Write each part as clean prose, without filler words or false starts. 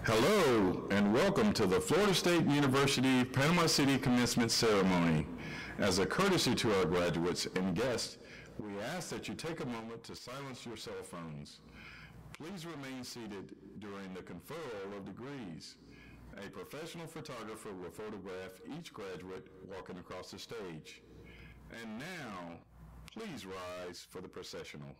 Hello, and welcome to the Florida State University Panama City Commencement Ceremony. As a courtesy to our graduates and guests, we ask that you take a moment to silence your cell phones. Please remain seated during the conferral of degrees. A professional photographer will photograph each graduate walking across the stage. And now, please rise for the processional.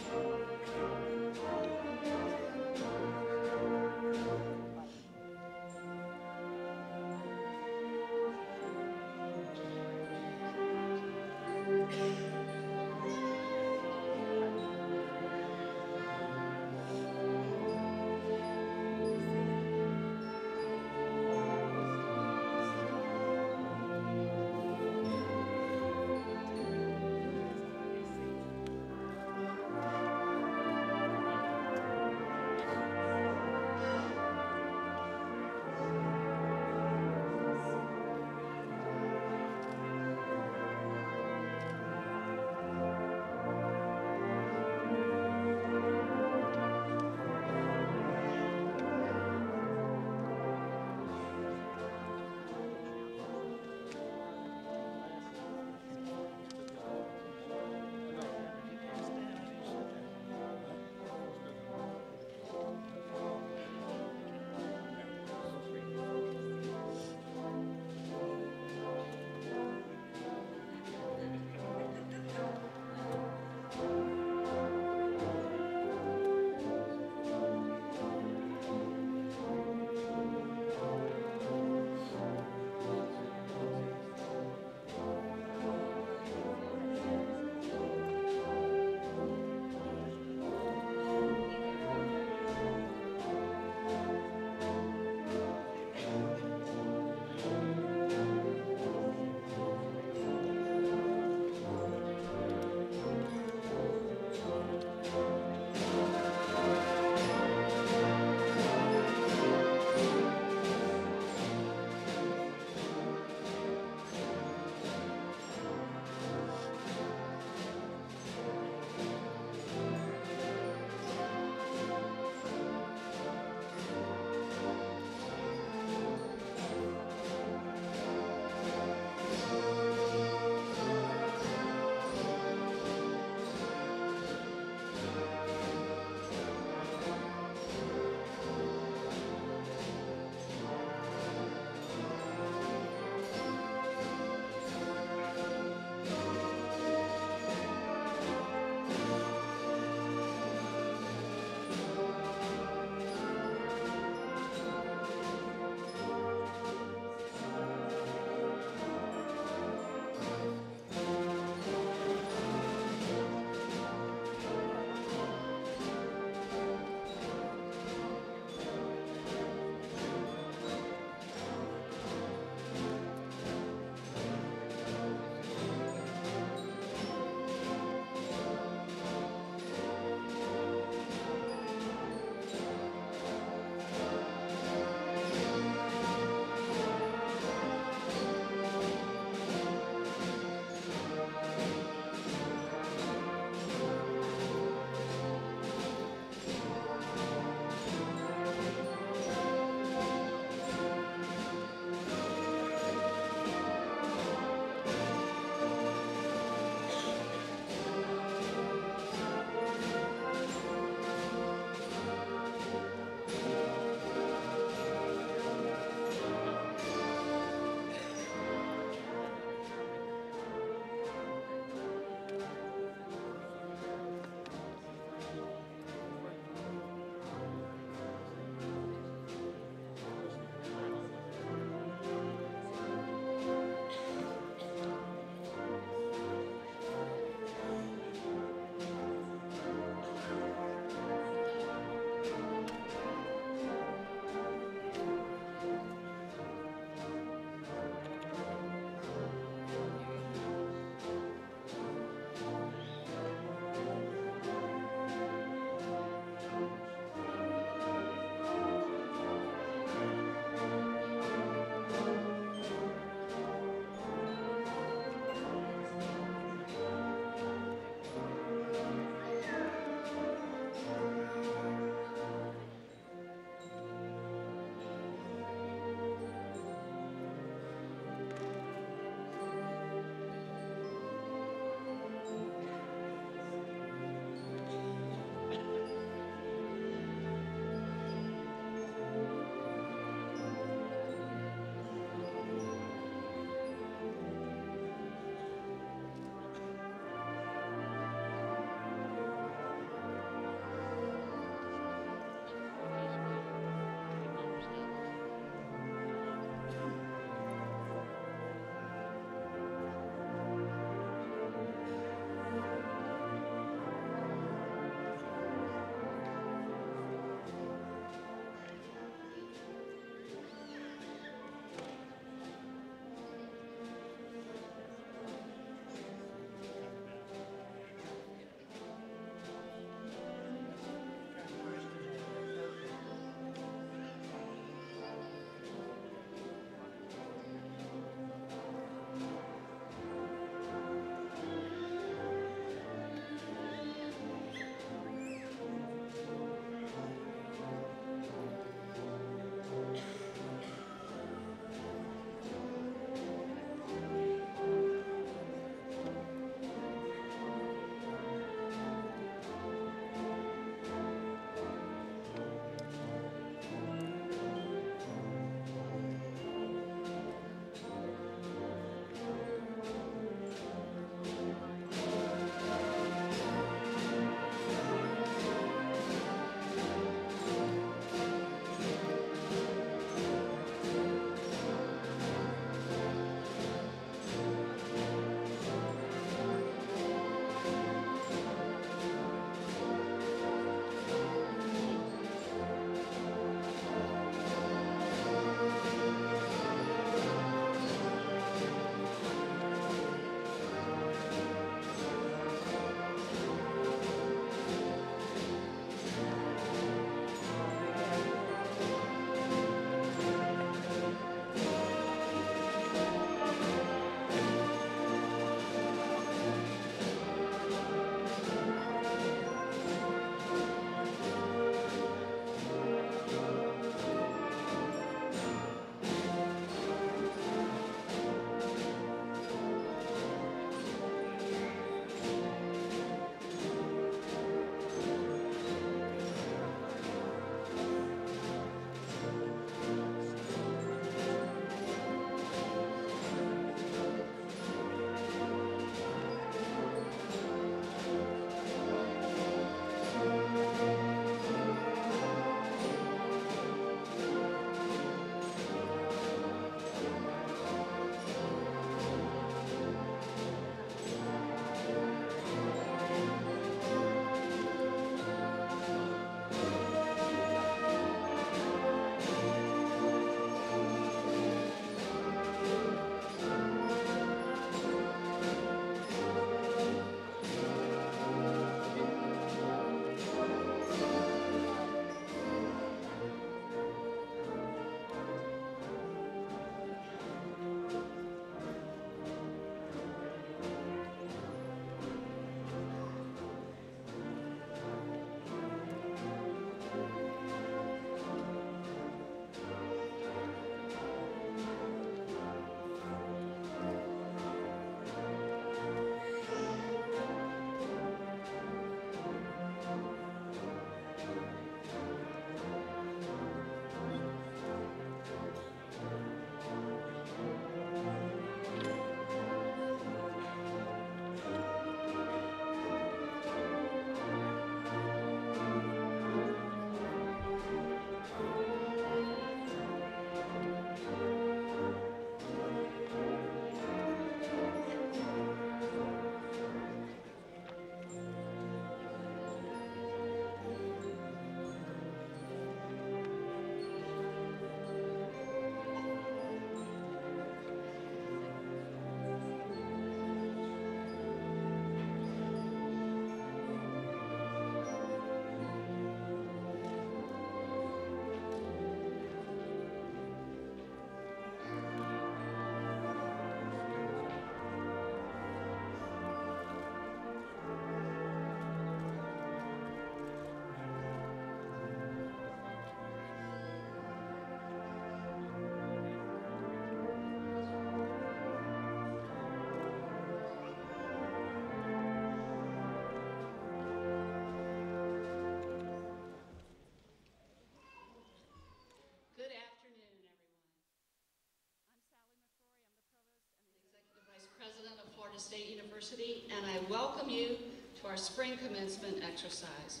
Florida State University, and I welcome you to our spring commencement exercise.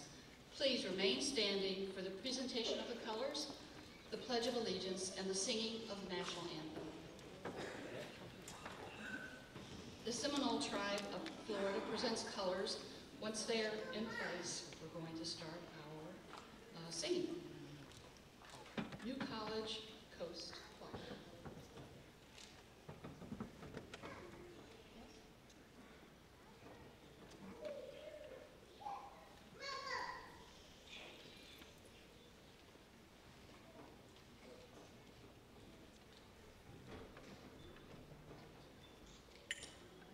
Please remain standing for the presentation of the colors, the Pledge of Allegiance, and the singing of the national anthem. The Seminole Tribe of Florida presents colors. Once they're in place, we're going to start our singing. New College Coast Choir.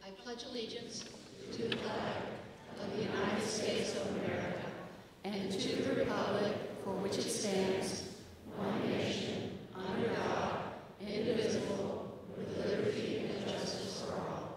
I pledge allegiance to the flag of the United States of America and to the republic for which it stands, one nation, under God, indivisible, with liberty and justice for all.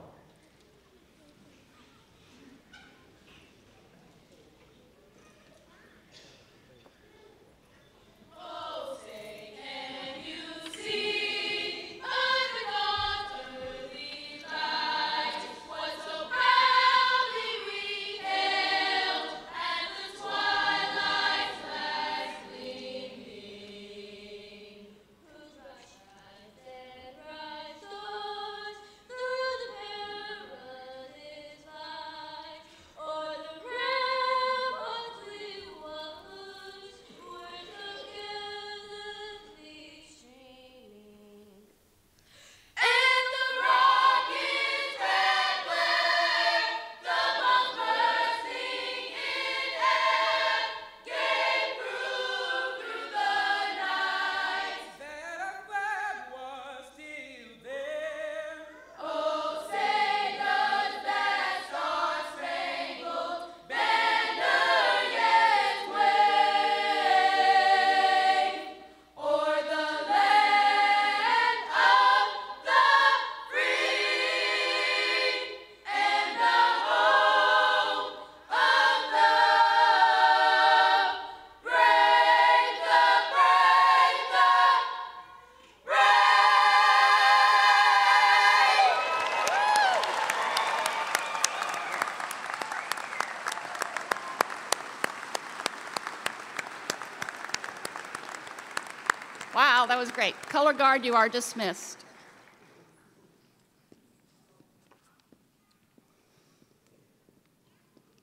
Wow, that was great. Color Guard, you are dismissed.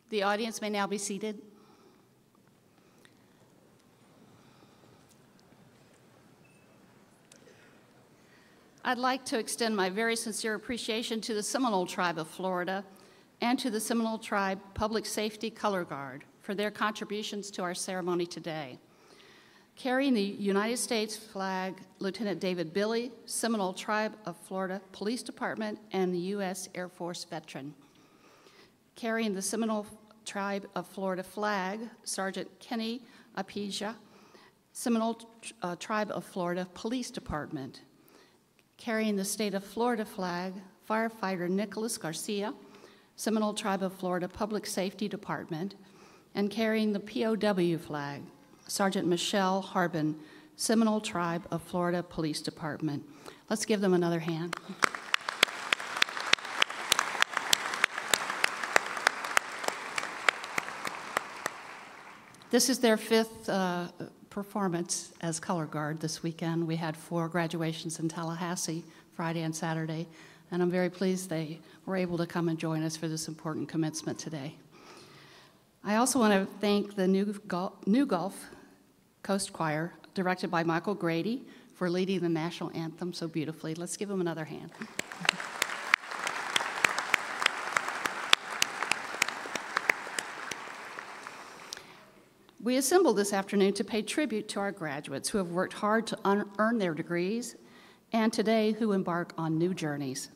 The audience may now be seated. I'd like to extend my very sincere appreciation to the Seminole Tribe of Florida and to the Seminole Tribe Public Safety Color Guard for their contributions to our ceremony today. Carrying the United States flag, Lieutenant David Billy, Seminole Tribe of Florida Police Department, and the U.S. Air Force veteran. Carrying the Seminole Tribe of Florida flag, Sergeant Kenny Apija, Seminole Tribe of Florida Police Department. Carrying the State of Florida flag, Firefighter Nicholas Garcia, Seminole Tribe of Florida Public Safety Department. And carrying the POW flag, Sergeant Michelle Harbin, Seminole Tribe of Florida Police Department. Let's give them another hand. This is their fifth performance as Color Guard this weekend. We had 4 graduations in Tallahassee, Friday and Saturday, and I'm very pleased they were able to come and join us for this important commencement today. I also want to thank the New Gulf Coast Choir, directed by Michael Grady, for leading the national anthem so beautifully. Let's give them another hand. We assembled this afternoon to pay tribute to our graduates who have worked hard to earn their degrees and today who embark on new journeys.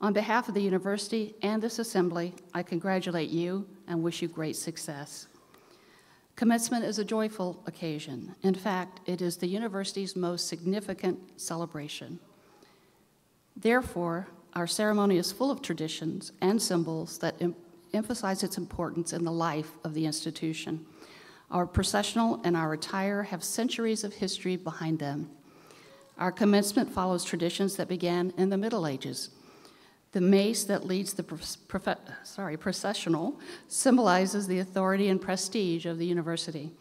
On behalf of the university and this assembly, I congratulate you and wish you great success. Commencement is a joyful occasion. In fact, it is the university's most significant celebration. Therefore, our ceremony is full of traditions and symbols that emphasize its importance in the life of the institution. Our processional and our attire have centuries of history behind them. Our commencement follows traditions that began in the Middle Ages. The mace that leads the processional symbolizes the authority and prestige of the university.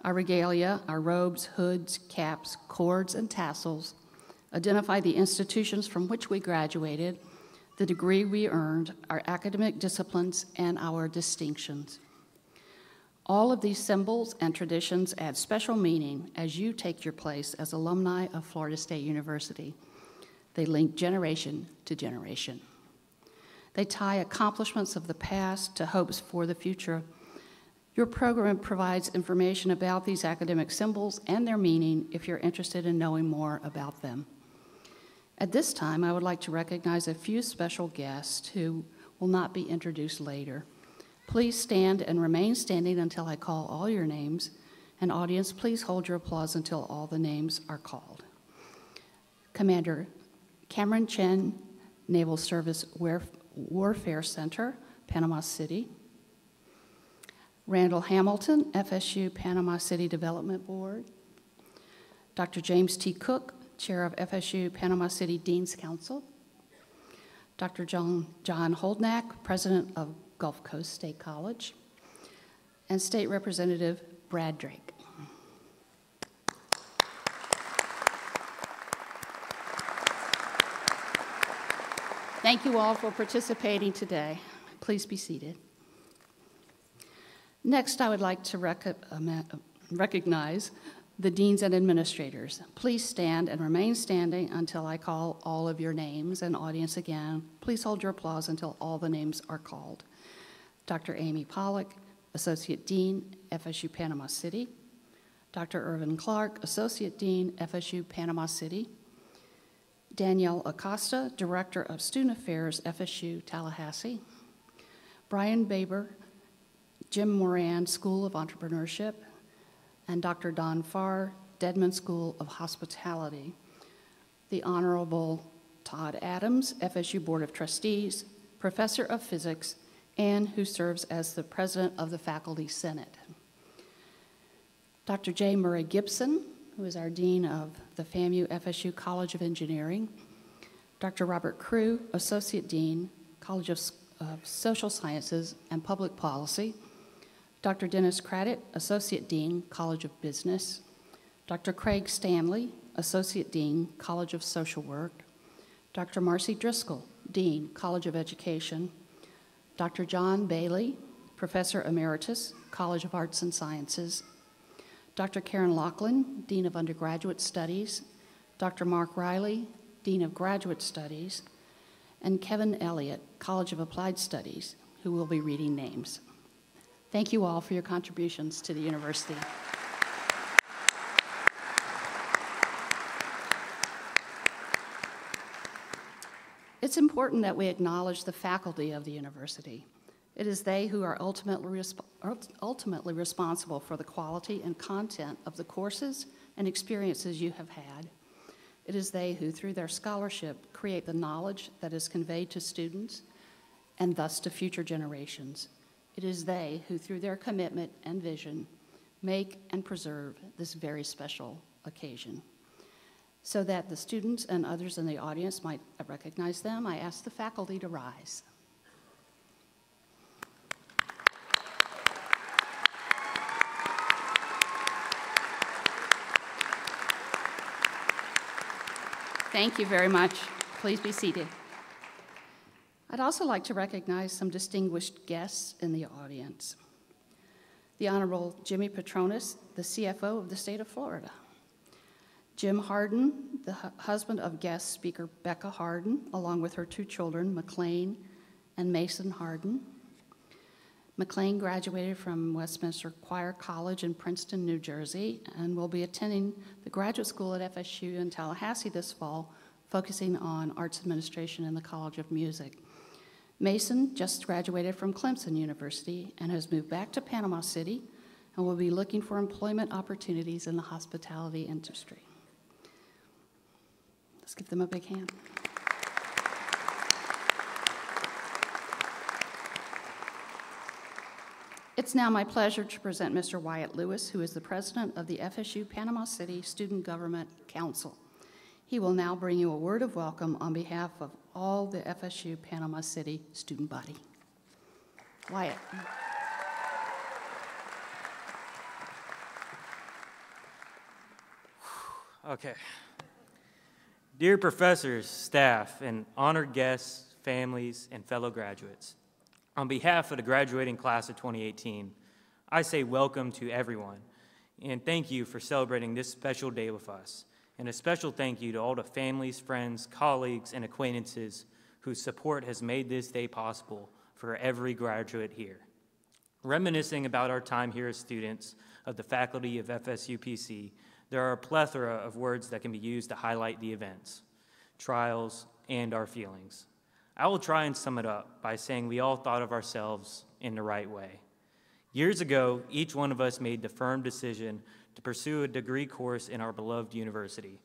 Our regalia, our robes, hoods, caps, cords, and tassels identify the institutions from which we graduated, the degree we earned, our academic disciplines, and our distinctions. All of these symbols and traditions add special meaning as you take your place as alumni of Florida State University. They link generation to generation. They tie accomplishments of the past to hopes for the future. Your program provides information about these academic symbols and their meaning if you're interested in knowing more about them. At this time, I would like to recognize a few special guests who will not be introduced later. Please stand and remain standing until I call all your names. And audience, please hold your applause until all the names are called. Commander Cameron Chen, Naval Service Warfare Center, Panama City. Randall Hamilton, FSU Panama City Development Board. Dr. James T. Cook, Chair of FSU Panama City Dean's Council. Dr. John Holdnack, President of Gulf Coast State College. And State Representative Brad Drake. Thank you all for participating today. Please be seated. Next, I would like to recognize the deans and administrators. Please stand and remain standing until I call all of your names. And audience, again, please hold your applause until all the names are called. Dr. Amy Pollock, Associate Dean, FSU Panama City. Dr. Irvin Clark, Associate Dean, FSU Panama City. Danielle Acosta, Director of Student Affairs, FSU Tallahassee. Brian Baber, Jim Moran, School of Entrepreneurship, and Dr. Don Farr, Dedman School of Hospitality. The Honorable Todd Adams, FSU Board of Trustees, Professor of Physics, and who serves as the President of the Faculty Senate. Dr. J. Murray Gibson, who is our Dean of the FAMU FSU College of Engineering. Dr. Robert Crew, Associate Dean, College of Social Sciences and Public Policy. Dr. Dennis Craddock, Associate Dean, College of Business. Dr. Craig Stanley, Associate Dean, College of Social Work. Dr. Marcy Driscoll, Dean, College of Education. Dr. John Bailey, Professor Emeritus, College of Arts and Sciences. Dr. Karen Laughlin, Dean of Undergraduate Studies. Dr. Mark Riley, Dean of Graduate Studies. And Kevin Elliott, College of Applied Studies, who will be reading names. Thank you all for your contributions to the university. It's important that we acknowledge the faculty of the university. It is they who are ultimately responsible for the quality and content of the courses and experiences you have had. It is they who, through their scholarship, create the knowledge that is conveyed to students and thus to future generations. It is they who, through their commitment and vision, make and preserve this very special occasion. So that the students and others in the audience might recognize them, I ask the faculty to rise. Thank you very much. Please be seated. I'd also like to recognize some distinguished guests in the audience. The Honorable Jimmy Petronis, the CFO of the state of Florida. Jim Harden, the husband of guest speaker Becca Harden, along with her 2 children, McLean and Mason Harden. McLean graduated from Westminster Choir College in Princeton, New Jersey, and will be attending the graduate school at FSU in Tallahassee this fall, focusing on arts administration in the College of Music. Mason just graduated from Clemson University and has moved back to Panama City and will be looking for employment opportunities in the hospitality industry. Let's give them a big hand. It's now my pleasure to present Mr. Wyatt Lewis, who is the president of the FSU Panama City Student Government Council. He will now bring you a word of welcome on behalf of all the FSU Panama City student body. Wyatt. Okay. Dear professors, staff, and honored guests, families, and fellow graduates, on behalf of the graduating class of 2018, I say welcome to everyone, and thank you for celebrating this special day with us. And a special thank you to all the families, friends, colleagues, and acquaintances whose support has made this day possible for every graduate here. Reminiscing about our time here as students of the faculty of FSU PC, there are a plethora of words that can be used to highlight the events, trials, and our feelings. I will try and sum it up by saying we all thought of ourselves in the right way. Years ago, each one of us made the firm decision to pursue a degree course in our beloved university.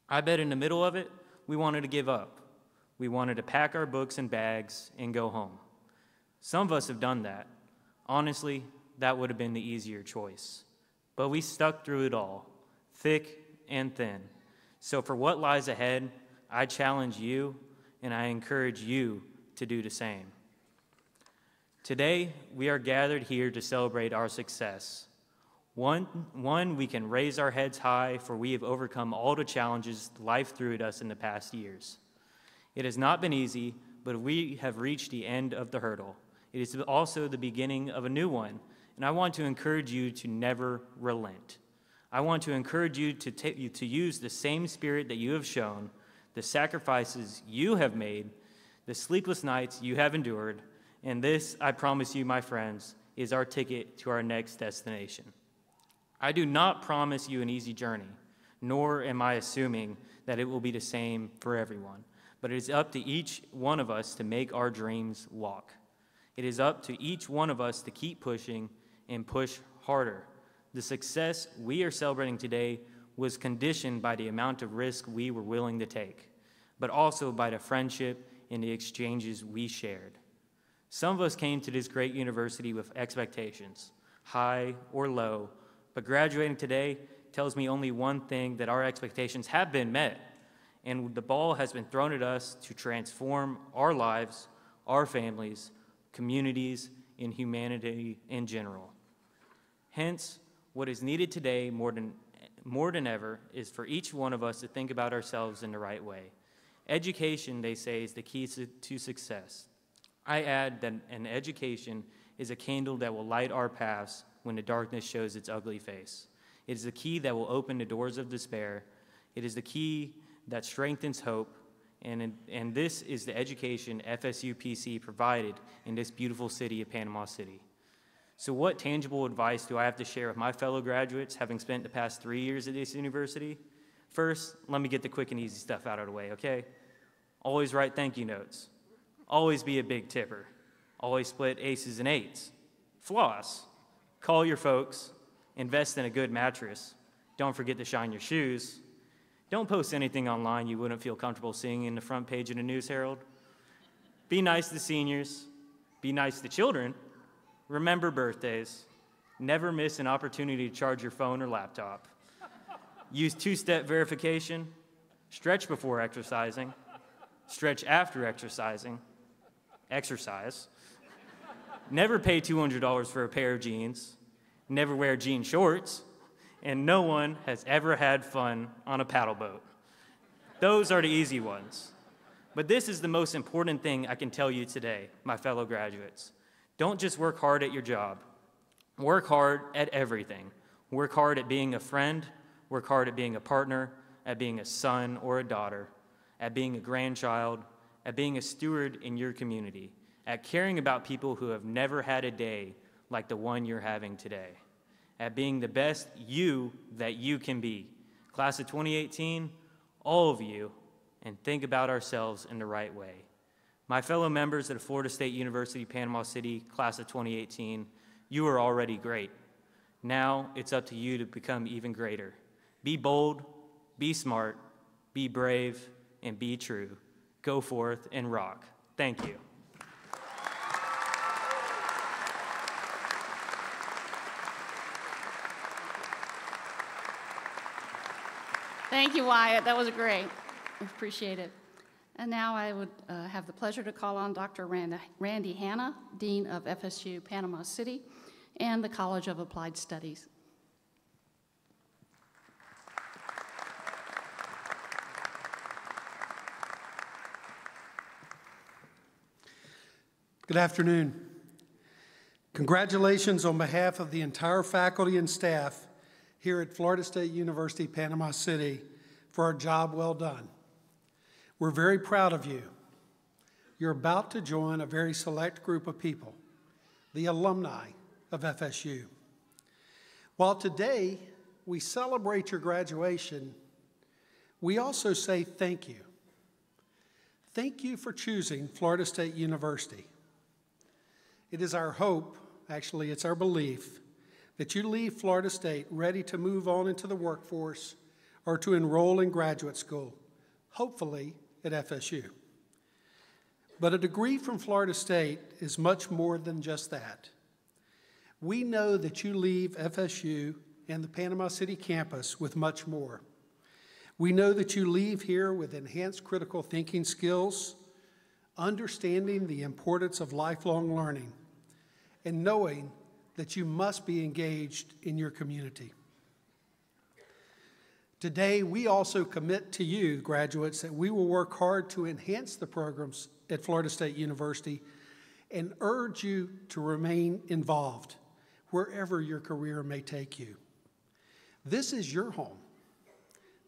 I bet in the middle of it, we wanted to give up. We wanted to pack our books and bags and go home. Some of us have done that. Honestly, that would have been the easier choice. But we stuck through it all, thick and thin. So for what lies ahead, I challenge you and I encourage you to do the same. Today, we are gathered here to celebrate our success. One, we can raise our heads high, for we have overcome all the challenges life threw at us in the past years. It has not been easy, but we have reached the end of the hurdle. It is also the beginning of a new one, and I want to encourage you to never relent. I want to encourage you to use the same spirit that you have shown, the sacrifices you have made, the sleepless nights you have endured, and this, I promise you, my friends, is our ticket to our next destination. I do not promise you an easy journey, nor am I assuming that it will be the same for everyone, but it is up to each one of us to make our dreams walk. It is up to each one of us to keep pushing and push harder. The success we are celebrating today was conditioned by the amount of risk we were willing to take, but also by the friendship and the exchanges we shared. Some of us came to this great university with expectations, high or low, but graduating today tells me only one thing, that our expectations have been met, and the ball has been thrown at us to transform our lives, our families, communities, and humanity in general. Hence, what is needed today more than ever is for each one of us to think about ourselves in the right way. Education, they say, is the key to success. I add that an education is a candle that will light our paths when the darkness shows its ugly face. It is the key that will open the doors of despair. It is the key that strengthens hope, and this is the education FSU PC provided in this beautiful city of Panama City. So what tangible advice do I have to share with my fellow graduates, having spent the past 3 years at this university? First, let me get the quick and easy stuff out of the way, okay? Always write thank you notes. Always be a big tipper. Always split aces and eights. Floss. Call your folks. Invest in a good mattress. Don't forget to shine your shoes. Don't post anything online you wouldn't feel comfortable seeing in the front page of the News Herald. Be nice to seniors. Be nice to children. Remember birthdays. Never miss an opportunity to charge your phone or laptop. Use two-step verification. Stretch before exercising. Stretch after exercising. Exercise. Never pay $200 for a pair of jeans. Never wear jean shorts. And no one has ever had fun on a paddle boat. Those are the easy ones. But this is the most important thing I can tell you today, my fellow graduates. Don't just work hard at your job. Work hard at everything. Work hard at being a friend. Work hard at being a partner, at being a son or a daughter, at being a grandchild, at being a steward in your community, at caring about people who have never had a day like the one you're having today, at being the best you that you can be. Class of 2018, all of you, and think about ourselves in the right way. My fellow members of the Florida State University, Panama City, class of 2018, you are already great. Now it's up to you to become even greater. Be bold, be smart, be brave, and be true. Go forth and rock. Thank you. Thank you, Wyatt. That was great. We appreciate it. And now I would have the pleasure to call on Dr. Randy Hanna, Dean of FSU Panama City and the College of Applied Studies. Good afternoon. Congratulations on behalf of the entire faculty and staff here at Florida State University, Panama City for a job well done. We're very proud of you. You're about to join a very select group of people, the alumni of FSU. While today we celebrate your graduation, we also say thank you. Thank you for choosing Florida State University. It is our hope, actually it's our belief, that you leave Florida State ready to move on into the workforce or to enroll in graduate school, hopefully at FSU. But a degree from Florida State is much more than just that. We know that you leave FSU and the Panama City campus with much more. We know that you leave here with enhanced critical thinking skills, understanding the importance of lifelong learning, and knowing that you must be engaged in your community. Today, we also commit to you, graduates, that we will work hard to enhance the programs at Florida State University and urge you to remain involved wherever your career may take you. This is your home.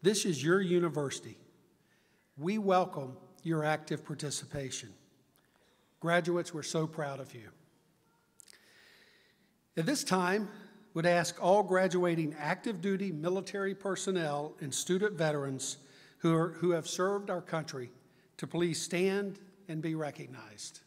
This is your university. We welcome your active participation. Graduates, we're so proud of you. At this time, would ask all graduating active duty military personnel and student veterans who have served our country to please stand and be recognized.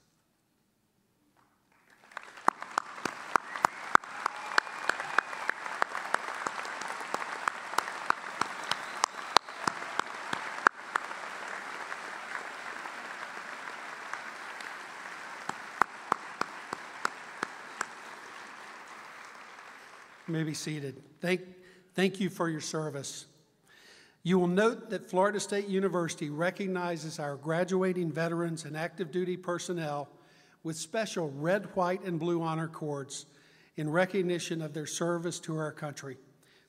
You may be seated. Thank you for your service. You will note that Florida State University recognizes our graduating veterans and active duty personnel with special red, white, and blue honor cords in recognition of their service to our country.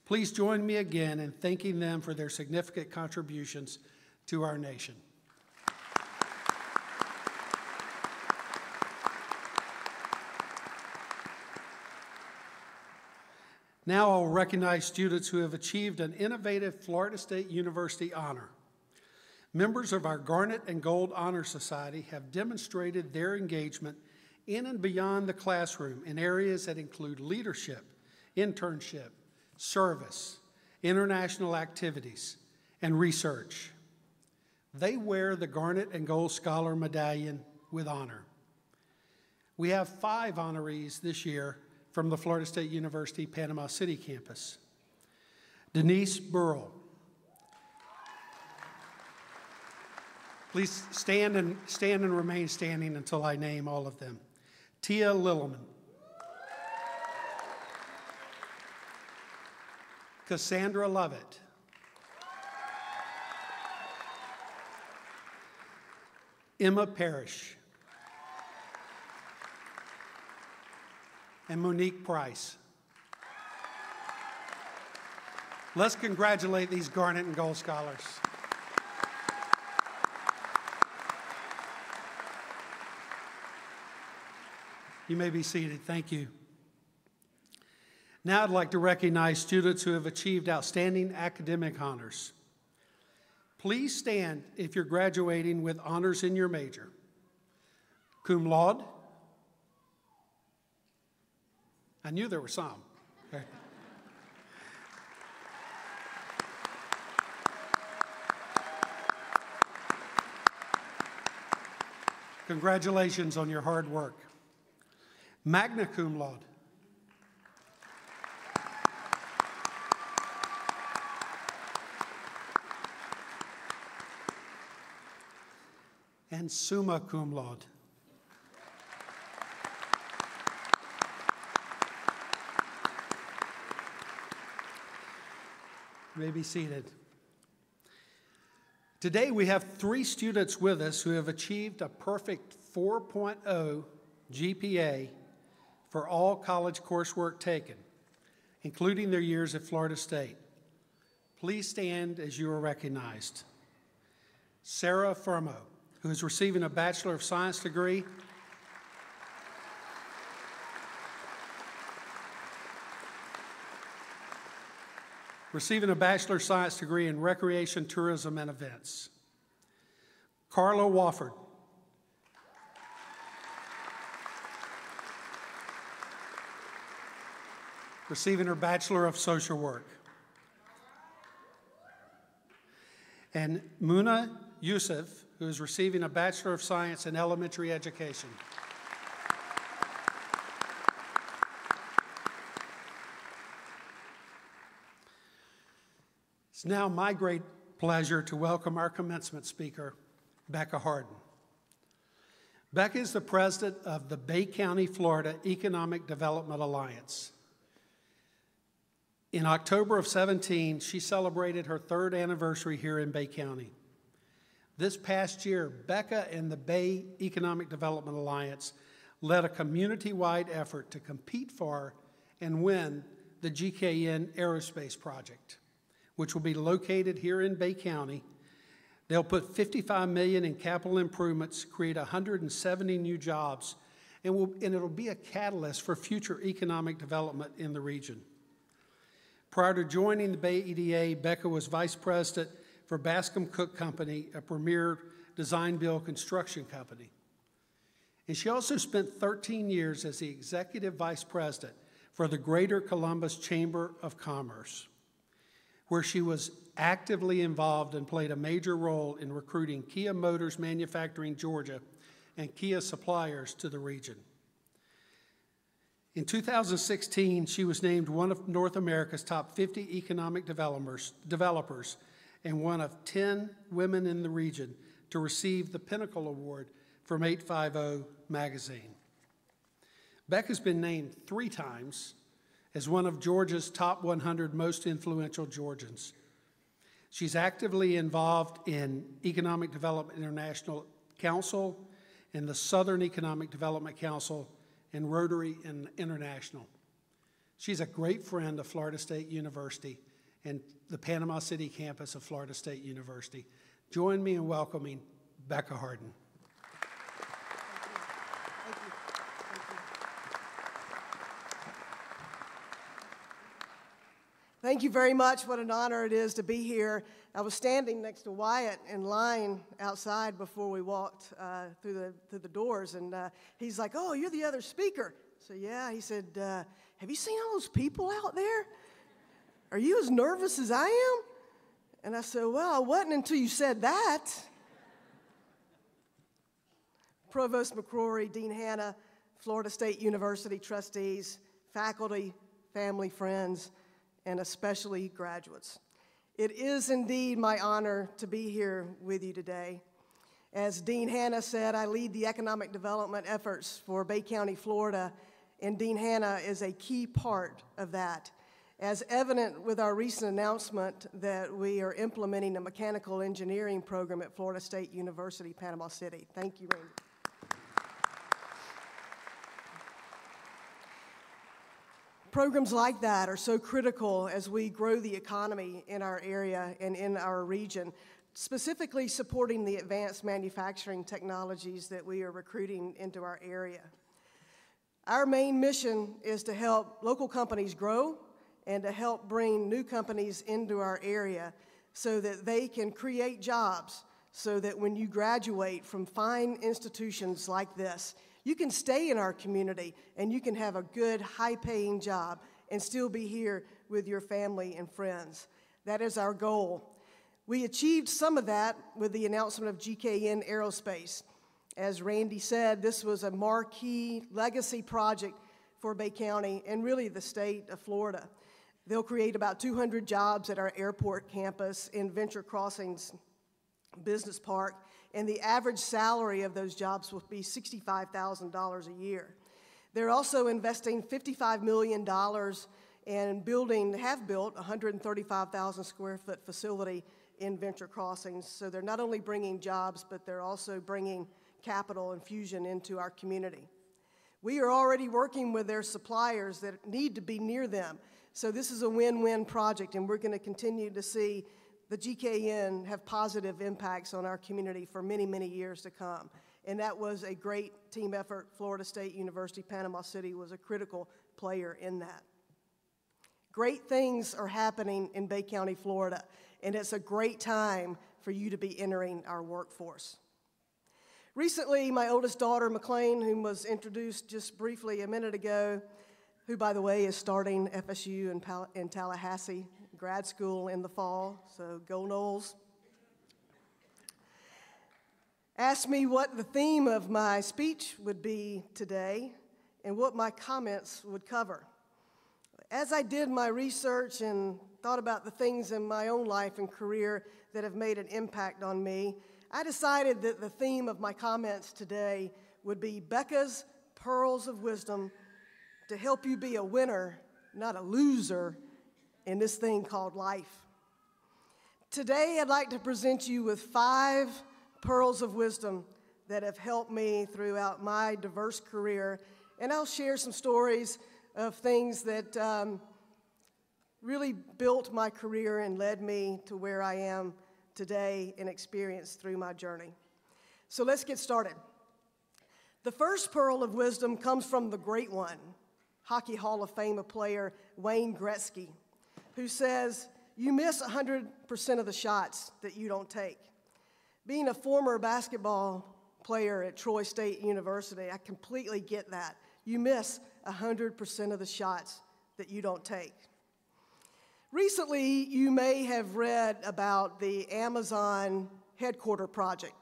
Please join me again in thanking them for their significant contributions to our nation. Now I'll recognize students who have achieved an innovative Florida State University honor. Members of our Garnet and Gold Honor Society have demonstrated their engagement in and beyond the classroom in areas that include leadership, internship, service, international activities, and research. They wear the Garnet and Gold Scholar Medallion with honor. We have 5 honorees this year from the Florida State University Panama City campus. Denise Burrell. Please stand and remain standing until I name all of them. Tia Lilleman. Cassandra Lovett. Emma Parrish. And Monique Price. Let's congratulate these Garnet and Gold Scholars. You may be seated. Thank you. Now I'd like to recognize students who have achieved outstanding academic honors. Please stand if you're graduating with honors in your major. Cum laude. I knew there were some. Okay. Congratulations on your hard work. Magna cum laude. And summa cum laude. You may be seated. Today we have 3 students with us who have achieved a perfect 4.0 GPA for all college coursework taken, including their years at Florida State. Please stand as you are recognized. Sarah Firmo, who is receiving a Bachelor of Science degree in Recreation, Tourism, and Events. Carla Wofford, receiving her Bachelor of Social Work. And Muna Yusuf, who is receiving a Bachelor of Science in Elementary Education. It's now my great pleasure to welcome our commencement speaker, Becca Harden. Becca is the president of the Bay County, Florida Economic Development Alliance. In October of 17, she celebrated her 3rd anniversary here in Bay County. This past year, Becca and the Bay Economic Development Alliance led a community-wide effort to compete for and win the GKN Aerospace Project, which will be located here in Bay County. They'll put $55 million in capital improvements, create 170 new jobs, and it'll be a catalyst for future economic development in the region. Prior to joining the Bay EDA, Becca was vice president for Bascom Cook Company, a premier design-build construction company. And she also spent 13 years as the executive vice president for the Greater Columbus Chamber of Commerce, where she was actively involved and played a major role in recruiting Kia Motors Manufacturing Georgia and Kia suppliers to the region. In 2016, she was named one of North America's top 50 economic developers and one of 10 women in the region to receive the Pinnacle Award from 850 magazine. Becca's been named 3 times as one of Georgia's top 100 most influential Georgians. She's actively involved in Economic Development International Council and the Southern Economic Development Council and Rotary International. She's a great friend of Florida State University and the Panama City campus of Florida State University. Join me in welcoming Becca Harden. Thank you very much. What an honor it is to be here. I was standing next to Wyatt in line outside before we walked through the doors, and he's like, "Oh, you're the other speaker." So yeah, he said, "Have you seen all those people out there? Are you as nervous as I am?" And I said, "Well, I wasn't until you said that." Provost McCrory, Dean Hanna, Florida State University trustees, faculty, family, friends, and especially graduates. It is indeed my honor to be here with you today. As Dean Hanna said, I lead the economic development efforts for Bay County, Florida, and Dean Hanna is a key part of that. As evident with our recent announcement that we are implementing a mechanical engineering program at Florida State University, Panama City. Thank you, Randy. Programs like that are so critical as we grow the economy in our area and in our region, specifically supporting the advanced manufacturing technologies that we are recruiting into our area. Our main mission is to help local companies grow and to help bring new companies into our area so that they can create jobs, so that when you graduate from fine institutions like this, you can stay in our community and you can have a good, high-paying job and still be here with your family and friends. That is our goal. We achieved some of that with the announcement of GKN Aerospace. As Randy said, this was a marquee legacy project for Bay County and really the state of Florida. They'll create about 200 jobs at our airport campus in Venture Crossings Business Park, and the average salary of those jobs will be $65,000 a year. They're also investing $55 million in have built a 135,000 square foot facility in venture crossings. So they're not only bringing jobs, but they're also bringing capital infusion into our community. We are already working with their suppliers that need to be near them. So this is a win-win project, and we're going to continue to see the GKN have positive impacts on our community for many, many years to come. And that was a great team effort. Florida State University, Panama City was a critical player in that. Great things are happening in Bay County, Florida, and it's a great time for you to be entering our workforce. Recently, my oldest daughter, McLean, whom was introduced just briefly a minute ago, who, by the way, is starting FSU in Tallahassee, grad school in the fall, so go Noles, asked me what the theme of my speech would be today and what my comments would cover. As I did my research and thought about the things in my own life and career that have made an impact on me, I decided that the theme of my comments today would be Becca's Pearls of Wisdom to help you be a winner, not a loser, in this thing called life. Today, I'd like to present you with 5 pearls of wisdom that have helped me throughout my diverse career, and I'll share some stories of things that really built my career and led me to where I am today and experienced through my journey. So let's get started. The first pearl of wisdom comes from the great one, Hockey Hall of Fame player Wayne Gretzky, who says, "You miss 100% of the shots that you don't take." Being a former basketball player at Troy State University, I completely get that. You miss 100% of the shots that you don't take. Recently, you may have read about the Amazon headquarter project.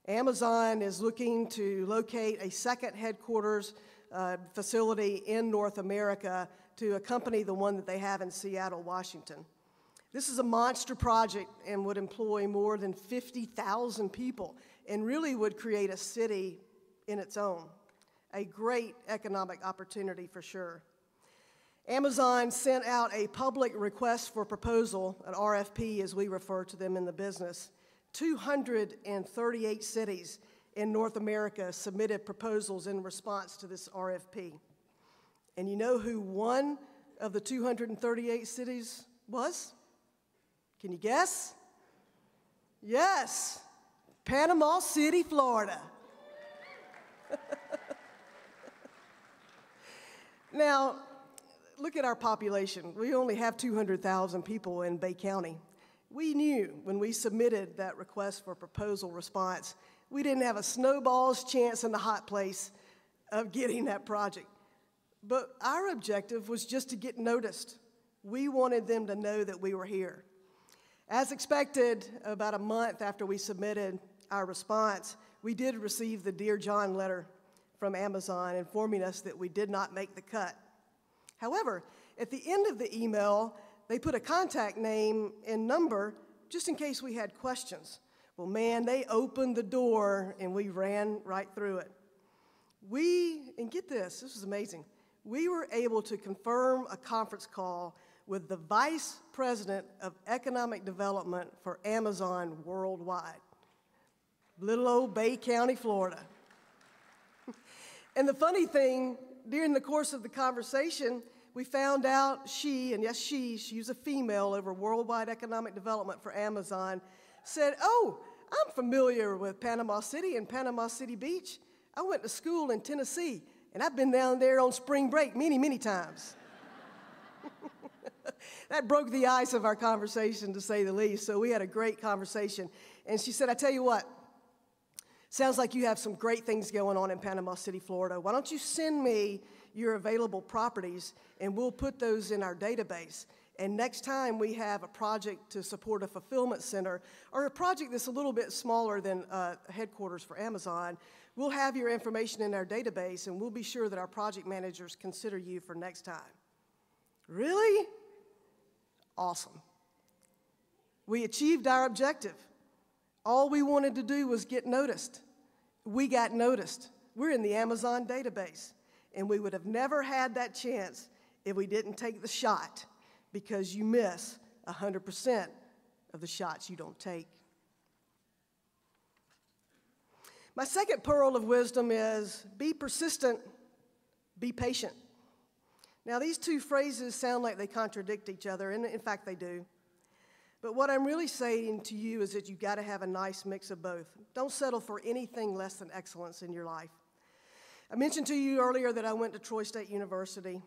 Amazon is looking to locate a second headquarters facility in North America to accompany the one that they have in Seattle, Washington. This is a monster project and would employ more than 50,000 people and really would create a city in its own. A great economic opportunity for sure. Amazon sent out a public request for proposal, an RFP as we refer to them in the business. 238 cities in North America submitted proposals in response to this RFP. And you know who one of the 238 cities was? Can you guess? Yes, Panama City, Florida. Now, look at our population. We only have 200,000 people in Bay County. We knew when we submitted that request for proposal response, we didn't have a snowball's chance in the hot place of getting that project. But our objective was just to get noticed. We wanted them to know that we were here. As expected, about a month after we submitted our response, we did receive the Dear John letter from Amazon informing us that we did not make the cut. However, at the end of the email, they put a contact name and number just in case we had questions. Well, man, they opened the door and we ran right through it. And get this is amazing, we were able to confirm a conference call with the Vice President of Economic Development for Amazon worldwide. Little old Bay County, Florida. And the funny thing, during the course of the conversation, we found out she was a female over worldwide economic development for Amazon, said, "Oh, I'm familiar with Panama City and Panama City Beach. I went to school in Tennessee, and I've been down there on spring break many, many times." That broke the ice of our conversation, to say the least, so we had a great conversation. And she said, "I tell you what, sounds like you have some great things going on in Panama City, Florida. Why don't you send me your available properties, and we'll put those in our database. And next time we have a project to support a fulfillment center or a project that's a little bit smaller than headquarters for Amazon, we'll have your information in our database, and we'll be sure that our project managers consider you for next time." Really? Awesome. We achieved our objective. All we wanted to do was get noticed. We got noticed. We're in the Amazon database, and we would have never had that chance if we didn't take the shot, because you miss 100% of the shots you don't take. My second pearl of wisdom is be persistent, be patient. Now, these two phrases sound like they contradict each other, and in fact they do. But what I'm really saying to you is that you've got to have a nice mix of both. Don't settle for anything less than excellence in your life. I mentioned to you earlier that I went to Troy State University.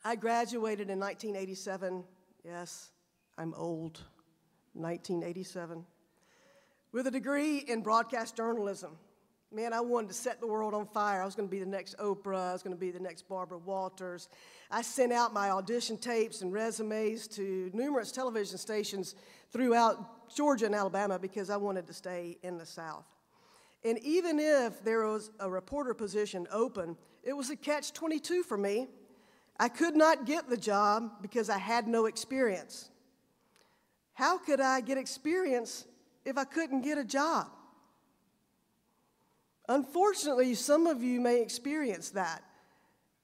I graduated in 1987. Yes, I'm old. 1987. With a degree in broadcast journalism. Man, I wanted to set the world on fire. I was going to be the next Oprah. I was going to be the next Barbara Walters. I sent out my audition tapes and resumes to numerous television stations throughout Georgia and Alabama because I wanted to stay in the South. And even if there was a reporter position open, it was a catch-22 for me. I could not get the job because I had no experience. How could I get experience if I couldn't get a job? Unfortunately, some of you may experience that.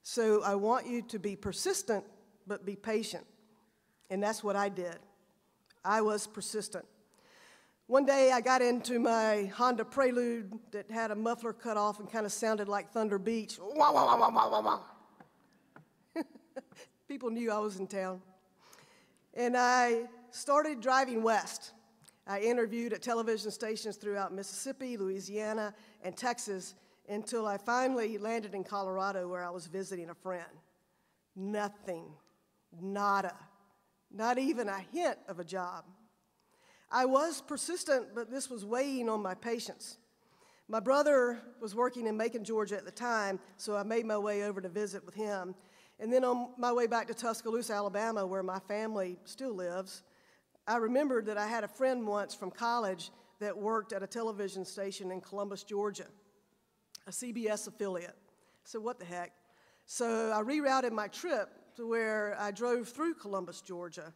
So I want you to be persistent, but be patient. And that's what I did. I was persistent. One day I got into my Honda Prelude that had a muffler cut off and kind of sounded like Thunder Beach. Wah, wah, wah, wah, wah, wah, wah. People knew I was in town. And I started driving west. I interviewed at television stations throughout Mississippi, Louisiana, and Texas until I finally landed in Colorado where I was visiting a friend. Nothing, nada, not even a hint of a job. I was persistent, but this was weighing on my patience. My brother was working in Macon, Georgia at the time, so I made my way over to visit with him. And then on my way back to Tuscaloosa, Alabama, where my family still lives, I remembered that I had a friend once from college that worked at a television station in Columbus, Georgia, a CBS affiliate. So what the heck? So I rerouted my trip to where I drove through Columbus, Georgia.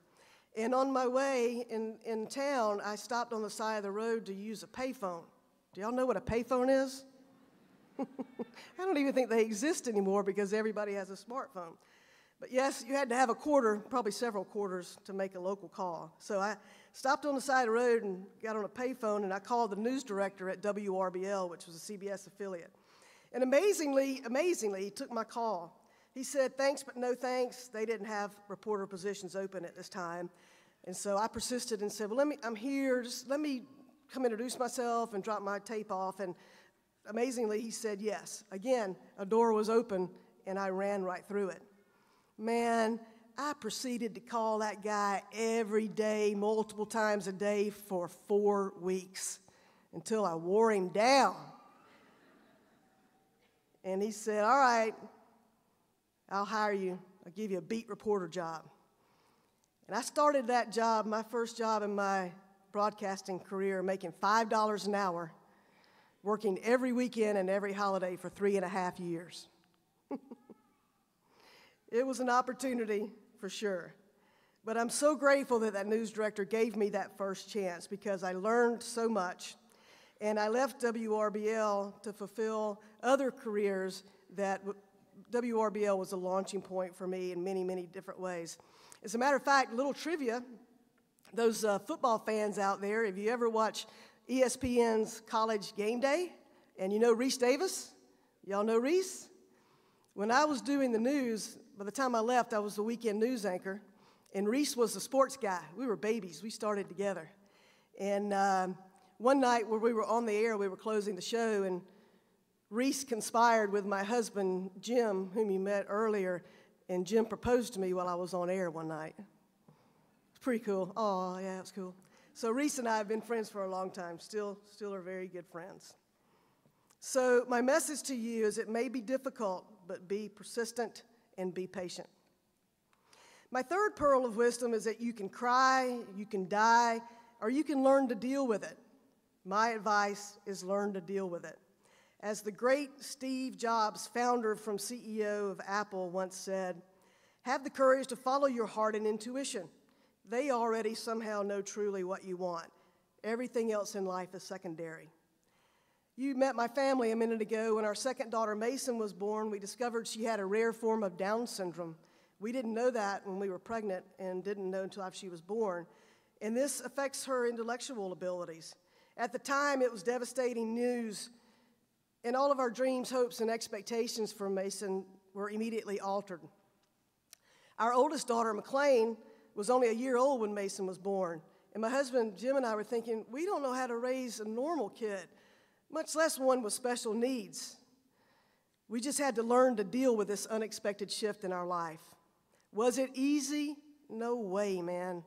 And on my way in town, I stopped on the side of the road to use a payphone. Do y'all know what a payphone is? I don't even think they exist anymore because everybody has a smartphone. But yes, you had to have a quarter, probably several quarters, to make a local call. So I stopped on the side of the road and got on a payphone, and I called the news director at WRBL, which was a CBS affiliate. And amazingly, he took my call. He said, thanks, but no thanks. They didn't have reporter positions open at this time. And so I persisted and said, well, I'm here. Just let me come introduce myself and drop my tape off. And amazingly, he said yes. Again, a door was open, and I ran right through it. Man, I proceeded to call that guy every day, multiple times a day for 4 weeks until I wore him down. And he said, all right, I'll hire you. I'll give you a beat reporter job. And I started that job, my first job in my broadcasting career, making $5 an hour, working every weekend and every holiday for 3.5 years. It was an opportunity for sure. But I'm so grateful that that news director gave me that first chance because I learned so much. And I left WRBL to fulfill other careers that WRBL was a launching point for me in many, many different ways. As a matter of fact, little trivia, those football fans out there, if you ever watch ESPN's College Game Day, and you know Reese Davis? Y'all know Reese? When I was doing the news, by the time I left, I was the weekend news anchor, and Reese was the sports guy. We were babies. We started together. And one night where we were on the air, we were closing the show, and Reese conspired with my husband, Jim, whom you met earlier, and Jim proposed to me while I was on air one night. It's pretty cool. Oh, yeah, it's cool. So Reese and I have been friends for a long time, still are very good friends. So my message to you is it may be difficult, but be persistent and be patient. My third pearl of wisdom is that you can cry, you can die, or you can learn to deal with it. My advice is learn to deal with it. As the great Steve Jobs, founder from CEO of Apple, once said, have the courage to follow your heart and intuition. They already somehow know truly what you want. Everything else in life is secondary. You met my family a minute ago. When our second daughter, Mason, was born, we discovered she had a rare form of Down syndrome. We didn't know that when we were pregnant and didn't know until after she was born. and this affects her intellectual abilities. At the time, it was devastating news, and all of our dreams, hopes, and expectations for Mason were immediately altered. Our oldest daughter, McLean, was only a year old when Mason was born, and my husband, Jim, and I were thinking, we don't know how to raise a normal kid, much less one with special needs. We just had to learn to deal with this unexpected shift in our life. Was it easy? No way, man.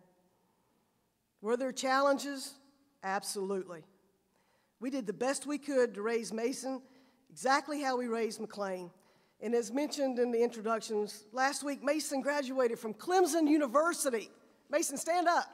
Were there challenges? Absolutely. We did the best we could to raise Mason exactly how we raised McLean. And as mentioned in the introductions, last week Mason graduated from Clemson University. Mason, stand up.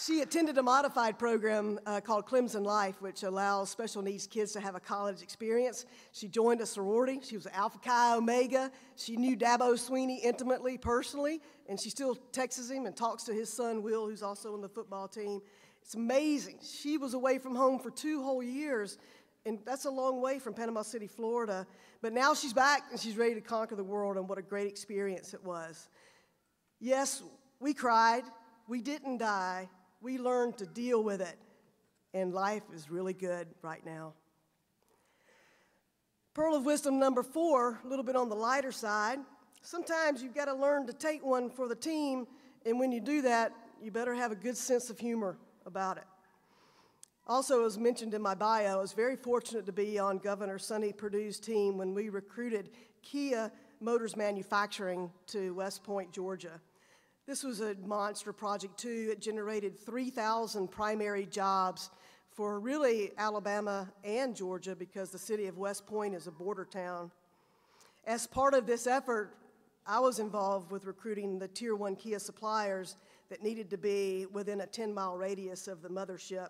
She attended a modified program called Clemson Life, which allows special needs kids to have a college experience. She joined a sorority. She was Alpha Chi Omega. She knew Dabo Sweeney intimately, personally, and she still texts him and talks to his son, Will, who's also on the football team. It's amazing. She was away from home for 2 whole years, and that's a long way from Panama City, Florida. But now she's back, and she's ready to conquer the world, and what a great experience it was. Yes, we cried. We didn't die. We learned to deal with it, and life is really good right now. Pearl of wisdom number 4, a little bit on the lighter side. Sometimes you've got to learn to take one for the team, and when you do that, you better have a good sense of humor about it. Also, as mentioned in my bio, I was very fortunate to be on Governor Sonny Perdue's team when we recruited Kia Motors Manufacturing to West Point, Georgia. This was a monster project, too. It generated 3,000 primary jobs for really Alabama and Georgia because the city of West Point is a border town. As part of this effort, I was involved with recruiting the Tier 1 Kia suppliers that needed to be within a 10-mile radius of the mothership.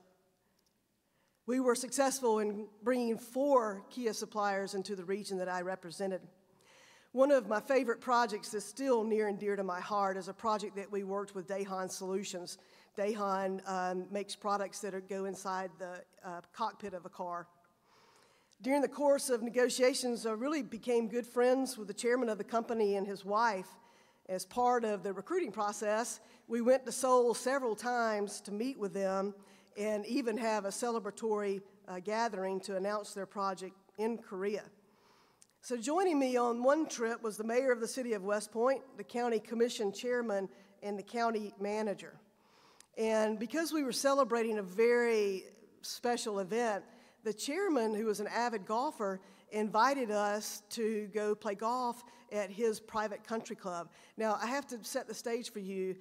We were successful in bringing 4 Kia suppliers into the region that I represented. One of my favorite projects that's still near and dear to my heart is a project that we worked with Dahan Solutions. Dahan makes products that go inside the cockpit of a car. During the course of negotiations, I really became good friends with the chairman of the company and his wife. As part of the recruiting process, we went to Seoul several times to meet with them and even have a celebratory gathering to announce their project in Korea. So joining me on one trip was the mayor of the city of West Point, the county commission chairman, and the county manager. And because we were celebrating a very special event, the chairman, who was an avid golfer, invited us to go play golf at his private country club. Now, I have to set the stage for you.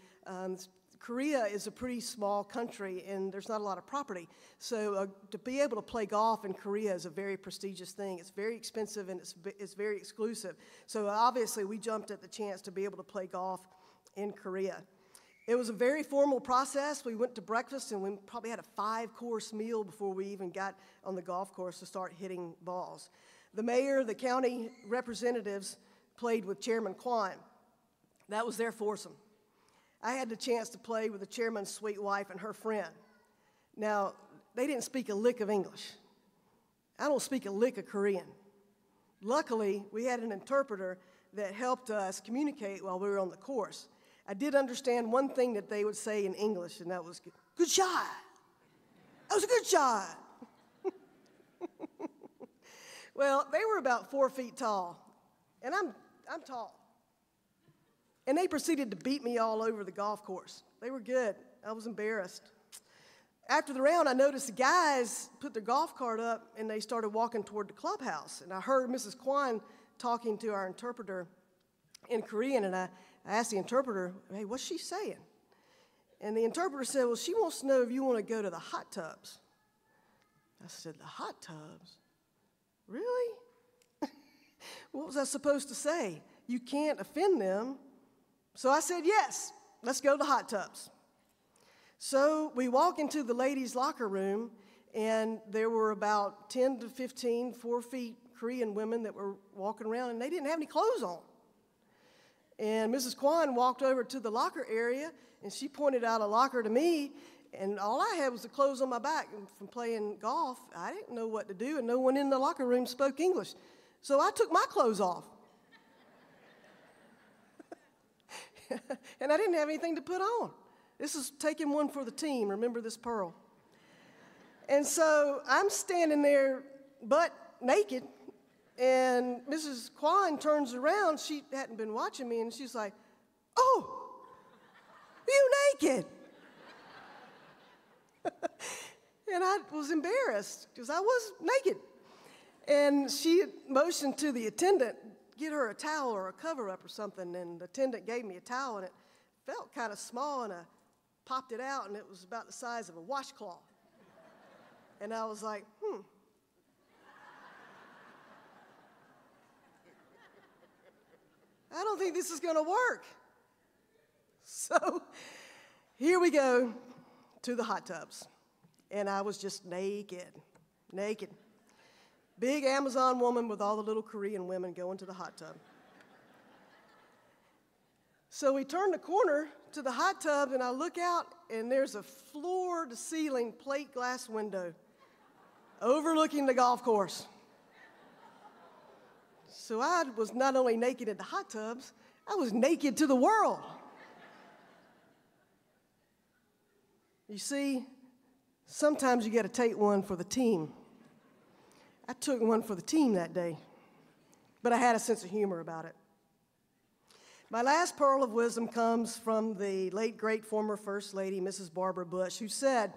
Korea is a pretty small country, and there's not a lot of property. So to be able to play golf in Korea is a very prestigious thing. It's very expensive, and it's very exclusive. So obviously, we jumped at the chance to be able to play golf in Korea. It was a very formal process. We went to breakfast, and we probably had a 5-course meal before we even got on the golf course to start hitting balls. The mayor, the county representatives played with Chairman Kwan. That was their foursome. I had the chance to play with the chairman's sweet wife and her friend. Now, they didn't speak a lick of English. I don't speak a lick of Korean. Luckily, we had an interpreter that helped us communicate while we were on the course. I did understand one thing that they would say in English, and that was, "Good shot. That was a good shot." Well, they were about 4 feet tall, and I'm tall. And they proceeded to beat me all over the golf course. They were good. I was embarrassed. After the round, I noticed the guys put their golf cart up, and they started walking toward the clubhouse. And I heard Mrs. Kwan talking to our interpreter in Korean, and I asked the interpreter, "Hey, what's she saying?" And the interpreter said, "Well, she wants to know if you want to go to the hot tubs." I said, "The hot tubs? Really?" What was I supposed to say? You can't offend them. So I said, "Yes, let's go to the hot tubs." So we walk into the ladies' locker room, and there were about 10 to 15 4-feet Korean women that were walking around, and they didn't have any clothes on. And Mrs. Kwan walked over to the locker area, and she pointed out a locker to me, And all I had was the clothes on my back from playing golf. I didn't know what to do, and no one in the locker room spoke English. So I took my clothes off. And I didn't have anything to put on. This is taking one for the team. Remember this pearl. And so I'm standing there butt naked, and Mrs. Kwan turns around. She hadn't been watching me, and she's like, "Oh, you naked?" And I was embarrassed because I was naked. And she motioned to the attendant, get her a towel or a cover-up or something, and the attendant gave me a towel, and it felt kind of small, and I popped it out, and it was about the size of a washcloth. And I was like, I don't think this is going to work. So here we go to the hot tubs. And I was just naked. Big Amazon woman with all the little Korean women going to the hot tub. So we turn the corner to the hot tub, and I look out, and there's a floor-to-ceiling plate glass window overlooking the golf course. So I was not only naked in the hot tubs, I was naked to the world. You see, sometimes you got to take one for the team. I took one for the team that day, but I had a sense of humor about it. My last pearl of wisdom comes from the late, great former First Lady, Mrs. Barbara Bush, who said,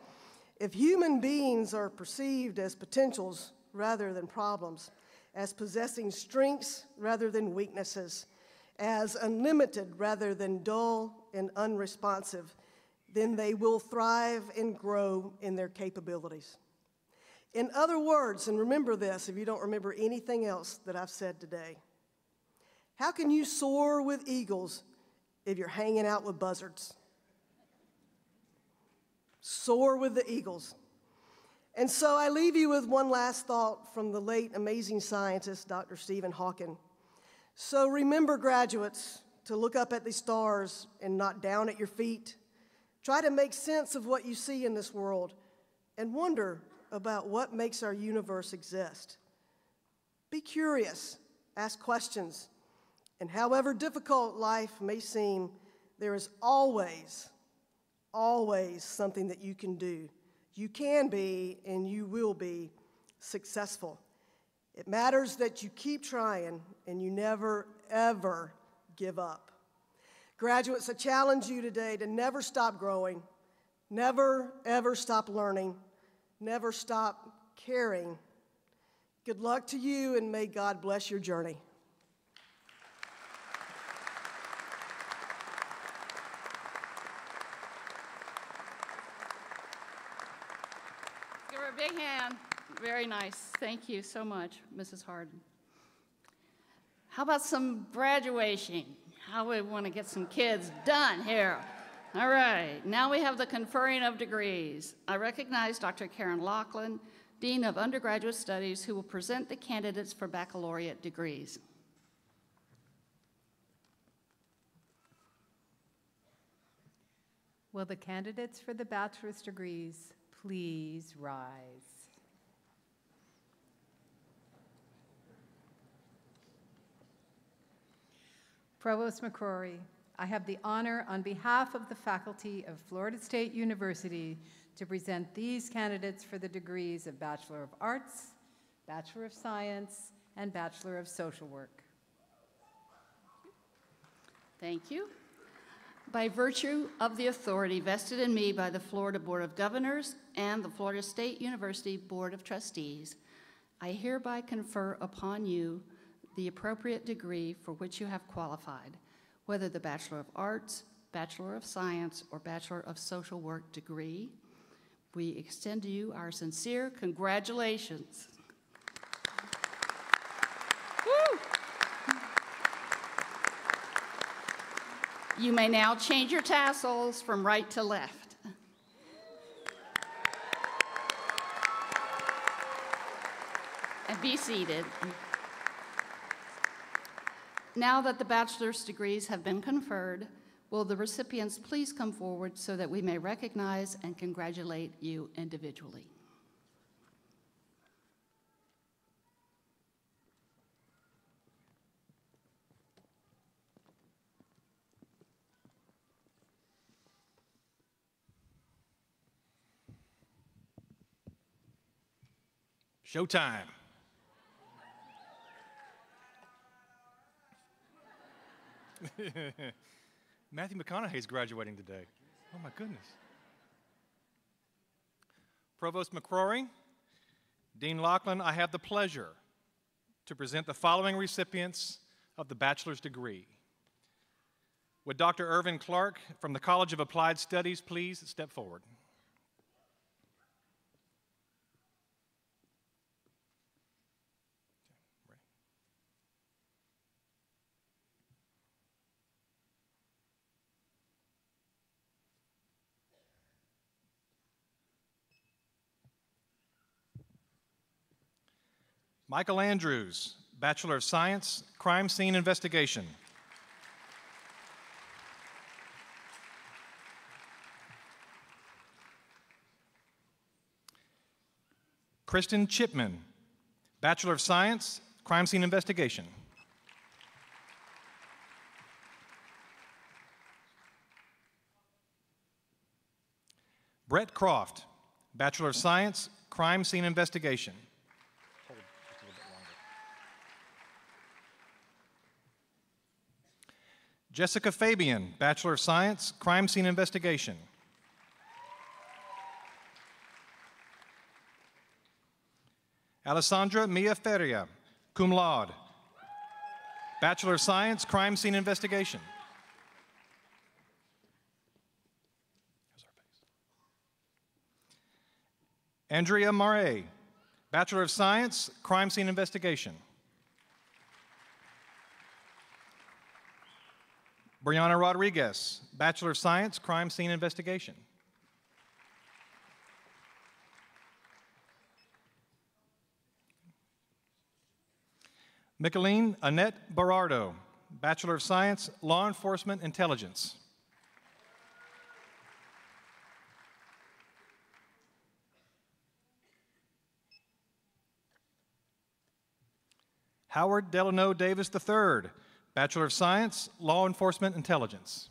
"If human beings are perceived as potentials rather than problems, as possessing strengths rather than weaknesses, as unlimited rather than dull and unresponsive, then they will thrive and grow in their capabilities." In other words, and remember this if you don't remember anything else that I've said today, how can you soar with eagles if you're hanging out with buzzards? Soar with the eagles. And so I leave you with one last thought from the late amazing scientist, Dr. Stephen Hawking. So remember, graduates, to look up at the stars and not down at your feet. Try to make sense of what you see in this world and wonder about what makes our universe exist. Be curious, ask questions, and however difficult life may seem, there is always something that you can do. You can be and you will be successful. It matters that you keep trying and you never, ever give up. Graduates, I challenge you today to never stop growing, never, ever stop learning, never stop caring. Good luck to you, and may God bless your journey. Give her a big hand. Very nice. Thank you so much, Mrs. Harden. How about some graduation? How we want to get some kids done here. All right, now we have the conferring of degrees. I recognize Dr. Karen Laughlin, Dean of Undergraduate Studies, who will present the candidates for baccalaureate degrees. Will the candidates for the bachelor's degrees please rise? Provost McCrory, I have the honor on behalf of the faculty of Florida State University to present these candidates for the degrees of Bachelor of Arts, Bachelor of Science, and Bachelor of Social Work. Thank you. By virtue of the authority vested in me by the Florida Board of Governors and the Florida State University Board of Trustees, I hereby confer upon you the appropriate degree for which you have qualified, whether the Bachelor of Arts, Bachelor of Science, or Bachelor of Social Work degree. We extend to you our sincere congratulations. Woo! You may now change your tassels from right to left. And be seated. Now that the bachelor's degrees have been conferred, Will the recipients please come forward so that we may recognize and congratulate you individually? Showtime. Matthew McConaughey's graduating today. Oh my goodness. Provost McCrory, Dean Laughlin, I have the pleasure to present the following recipients of the bachelor's degree. Would Dr. Irvin Clark from the College of Applied Studies please step forward? Michael Andrews, Bachelor of Science, Crime Scene Investigation. Kristen Chipman, Bachelor of Science, Crime Scene Investigation. Brett Croft, Bachelor of Science, Crime Scene Investigation. Hold just a little bit longer. Jessica Fabian, Bachelor of Science, Crime Scene Investigation. Alessandra Mia Feria, cum laude, Bachelor of Science, Crime Scene Investigation. Andrea Marae, Bachelor of Science, Crime Scene Investigation. Brianna Rodriguez, Bachelor of Science, Crime Scene Investigation. Micheline Annette Berardo, Bachelor of Science, Law Enforcement Intelligence. Howard Delano Davis III, Bachelor of Science, Law Enforcement Intelligence.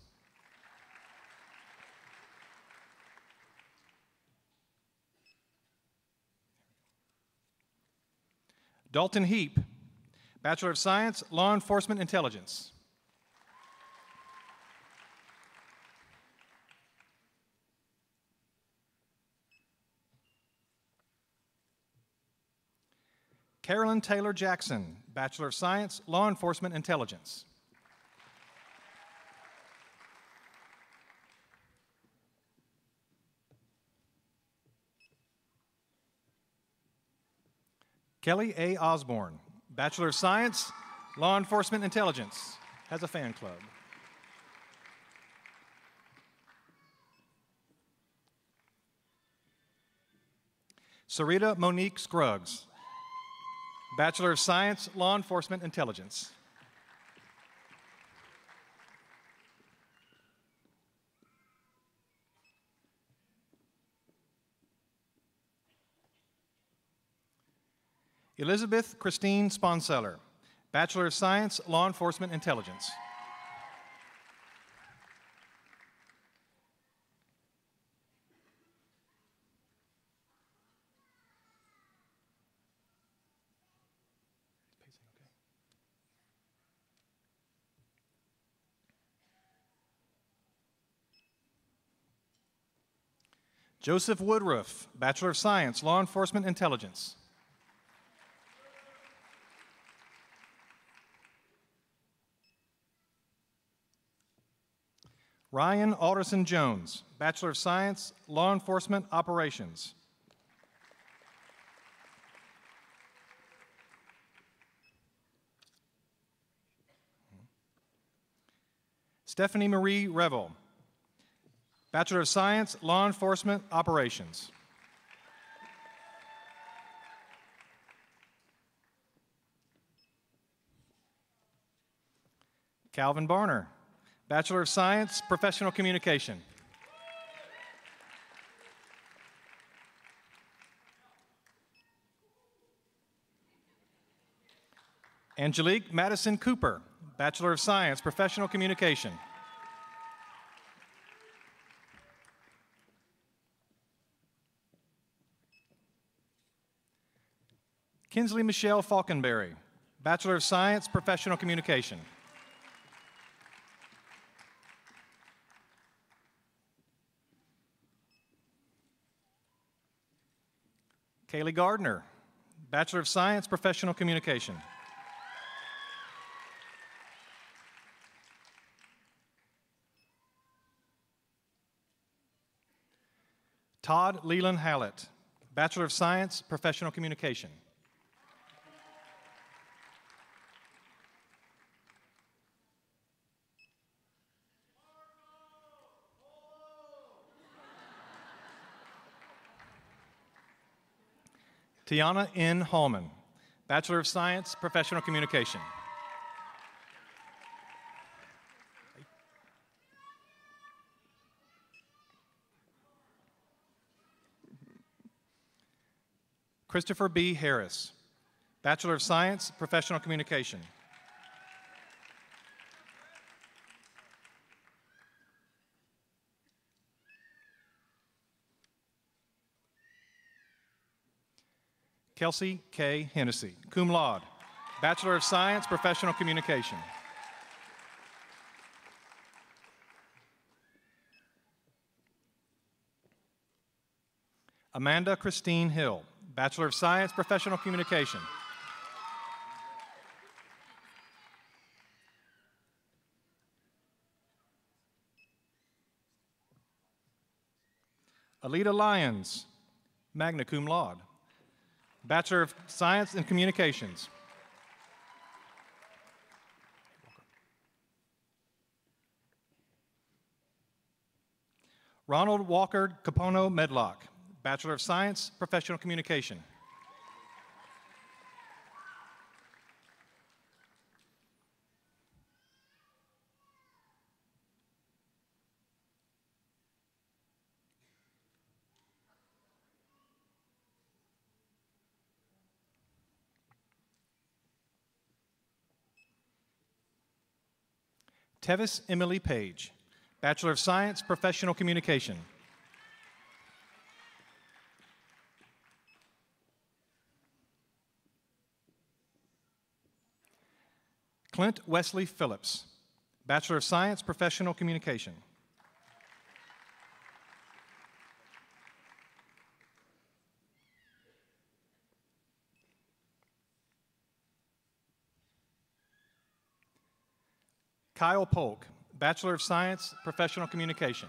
Dalton Heap, Bachelor of Science, Law Enforcement Intelligence. Carolyn Taylor Jackson, Bachelor of Science, Law Enforcement Intelligence. Kelly A. Osborne, Bachelor of Science, Law Enforcement Intelligence, has a fan club. Sarita Monique Scruggs, Bachelor of Science, Law Enforcement Intelligence. Elizabeth Christine Sponseller, Bachelor of Science, Law Enforcement Intelligence. Joseph Woodruff, Bachelor of Science, Law Enforcement Intelligence. Ryan Alderson Jones, Bachelor of Science, Law Enforcement Operations. Stephanie Marie Revel, Bachelor of Science, Law Enforcement Operations. Calvin Barner, Bachelor of Science, Professional Communication. Angelique Madison Cooper, Bachelor of Science, Professional Communication. Kinsley Michelle Falkenberry, Bachelor of Science, Professional Communication. Kaylee Gardner, Bachelor of Science, Professional Communication. Todd Leland Hallett, Bachelor of Science, Professional Communication. Tiana N. Hallman, Bachelor of Science, Professional Communication. Christopher B. Harris, Bachelor of Science, Professional Communication. Kelsey K. Hennessy, cum laude, Bachelor of Science, Professional Communication. Amanda Christine Hill, Bachelor of Science, Professional Communication. Alita Lyons, magna cum laude, Bachelor of Science in Communications. Ronald Walker Capono Medlock, Bachelor of Science, Professional Communication. Tevis Emily Page, Bachelor of Science, Professional Communication. Clint Wesley Phillips, Bachelor of Science, Professional Communication. Kyle Polk, Bachelor of Science, Professional Communication.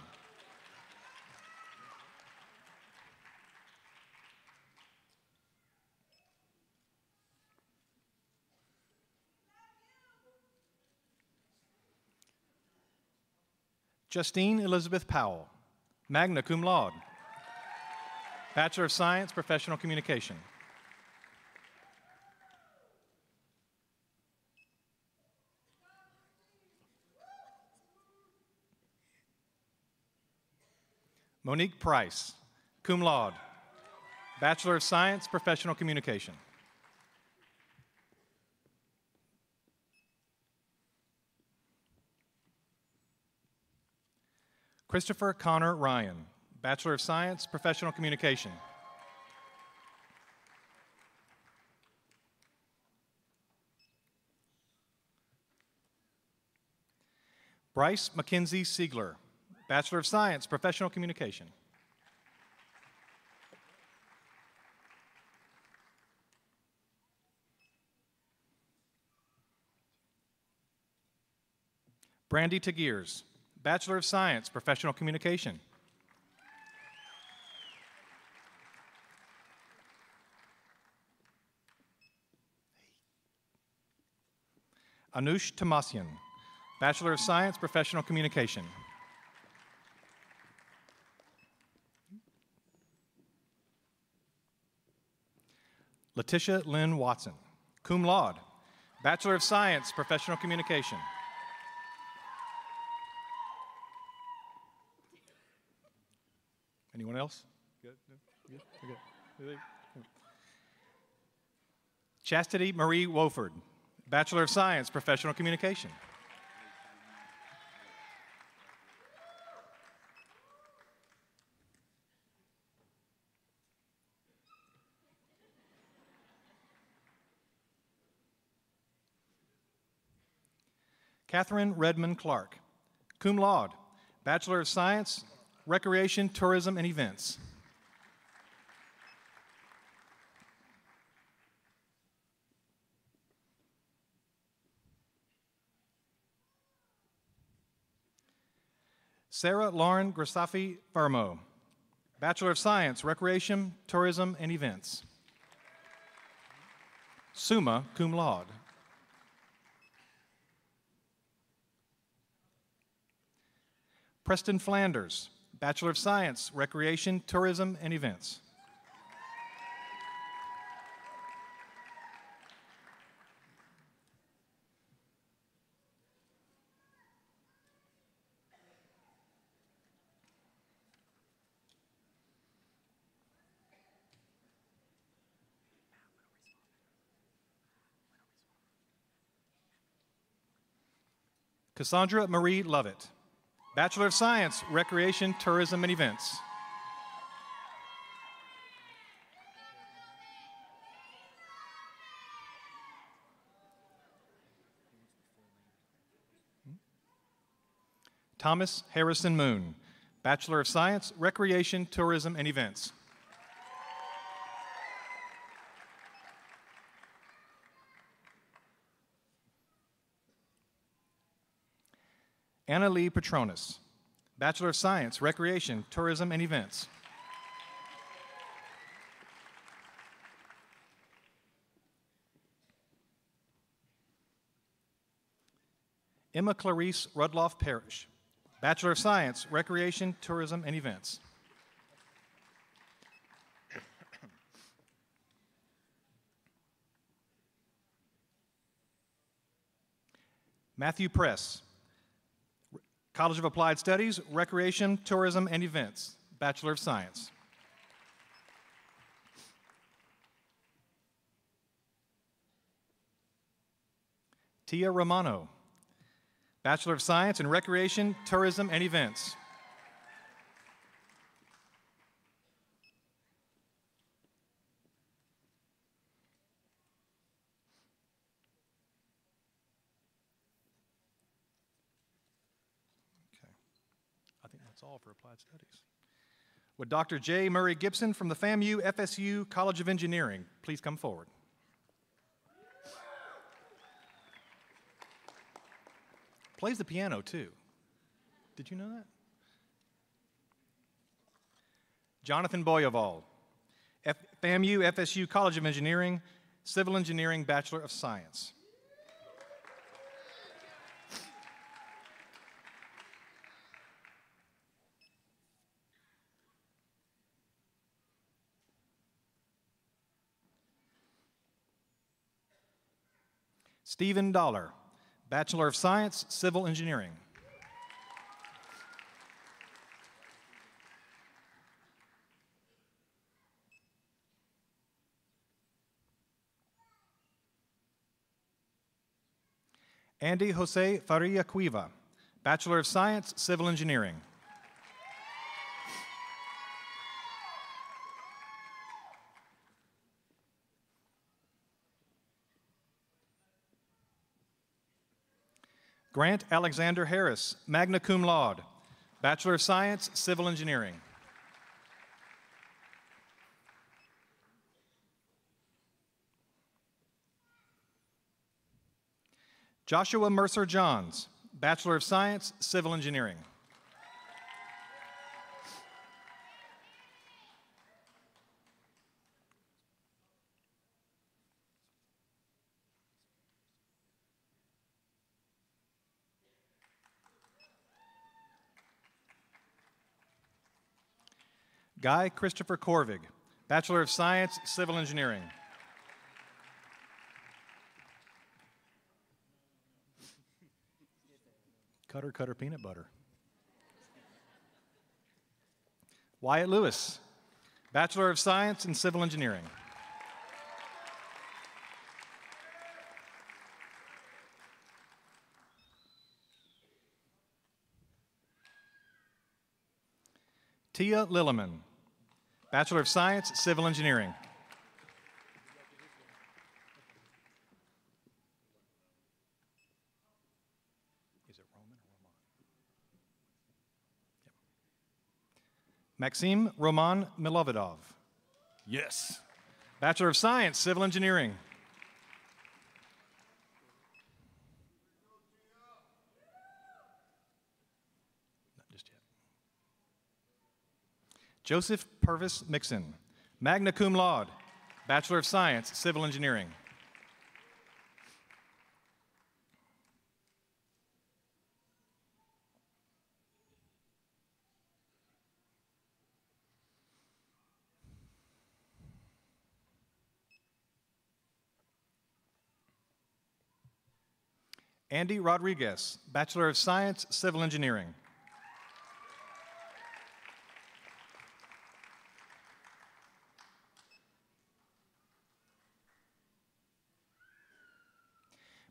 Justine Elizabeth Powell, magna cum laude, Bachelor of Science, Professional Communication. Monique Price, cum laude, Bachelor of Science, Professional Communication. Christopher Connor Ryan, Bachelor of Science, Professional Communication. Bryce Mackenzie Siegler, Bachelor of Science, Professional Communication. Brandy Tagiers, Bachelor of Science, Professional Communication. Anush Tamasian, Bachelor of Science, Professional Communication. Letitia Lynn Watson, cum laude, Bachelor of Science, Professional Communication. Anyone else? Good? Good? Okay. Chastity Marie Wofford, Bachelor of Science, Professional Communication. Catherine Redmond Clark, cum laude, Bachelor of Science, Recreation, Tourism, and Events. Sarah Lauren Grasafi Farmo, Bachelor of Science, Recreation, Tourism, and Events. Summa cum laude. Preston Flanders, Bachelor of Science, Recreation, Tourism, and Events. Cassandra Marie Lovett, Bachelor of Science, Recreation, Tourism, and Events. Thomas Harrison Moon, Bachelor of Science, Recreation, Tourism, and Events. Anna Lee Petronas, Bachelor of Science, Recreation, Tourism, and Events. Emma Clarice Rudloff Parrish, Bachelor of Science, Recreation, Tourism, and Events. Matthew Press, College of Applied Studies, Recreation, Tourism, and Events, Bachelor of Science. Tia Romano, Bachelor of Science in Recreation, Tourism, and Events. I think that's all for Applied Studies. Would Dr. J. Murray Gibson from the FAMU FSU College of Engineering please come forward? Plays the piano too. Did you know that? Jonathan Boyaval, FAMU FSU College of Engineering, Civil Engineering Bachelor of Science. Stephen Dollar, Bachelor of Science, Civil Engineering. Andy Jose Faria Cuiva, Bachelor of Science, Civil Engineering. Grant Alexander Harris, magna cum laude, Bachelor of Science, Civil Engineering. Joshua Mercer Johns, Bachelor of Science, Civil Engineering. Guy Christopher Corvig, Bachelor of Science, Civil Engineering. Cutter, cutter, peanut butter. Wyatt Lewis, Bachelor of Science in Civil Engineering. Tia Lilleman, Bachelor of Science, Civil Engineering. Is it Roman or Roman? Yep. Maxime Roman Milovidov. Yes. Bachelor of Science, Civil Engineering. Not just yet. Joseph Purvis Mixon, magna cum laude, Bachelor of Science, Civil Engineering. Andy Rodriguez, Bachelor of Science, Civil Engineering.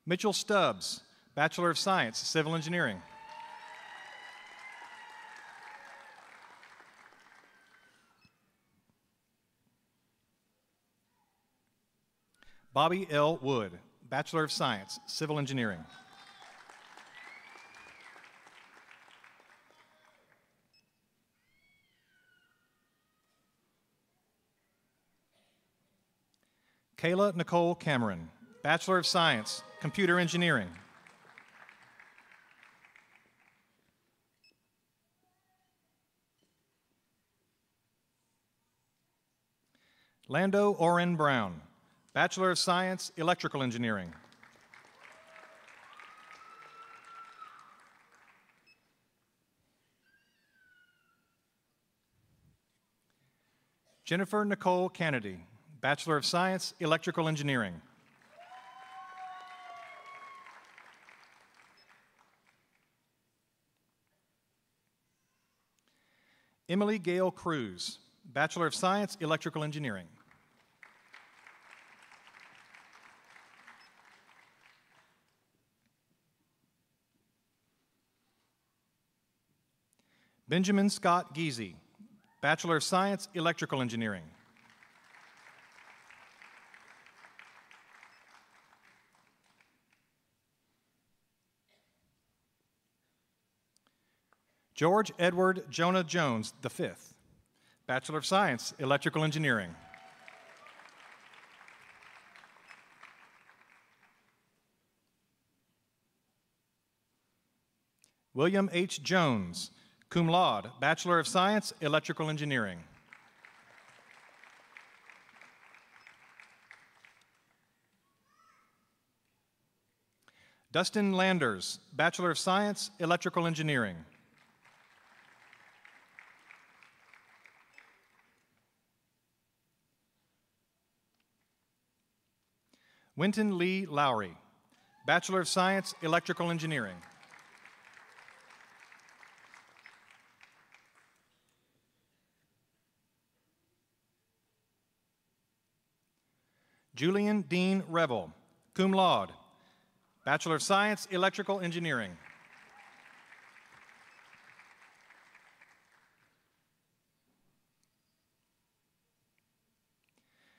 Mitchell Stubbs, Bachelor of Science, Civil Engineering. Bobby L. Wood, Bachelor of Science, Civil Engineering. Kayla Nicole Cameron, Bachelor of Science, Computer Engineering. Lando Oren Brown, Bachelor of Science, Electrical Engineering. Jennifer Nicole Kennedy, Bachelor of Science, Electrical Engineering. Emily Gail Cruz, Bachelor of Science, Electrical Engineering. Benjamin Scott Giese, Bachelor of Science, Electrical Engineering. George Edward Jonah Jones, V, Bachelor of Science, Electrical Engineering. William H. Jones, cum laude, Bachelor of Science, Electrical Engineering. Dustin Landers, Bachelor of Science, Electrical Engineering. Winton Lee Lowry, Bachelor of Science, Electrical Engineering. Julian Dean Revel, cum laude, Bachelor of Science, Electrical Engineering.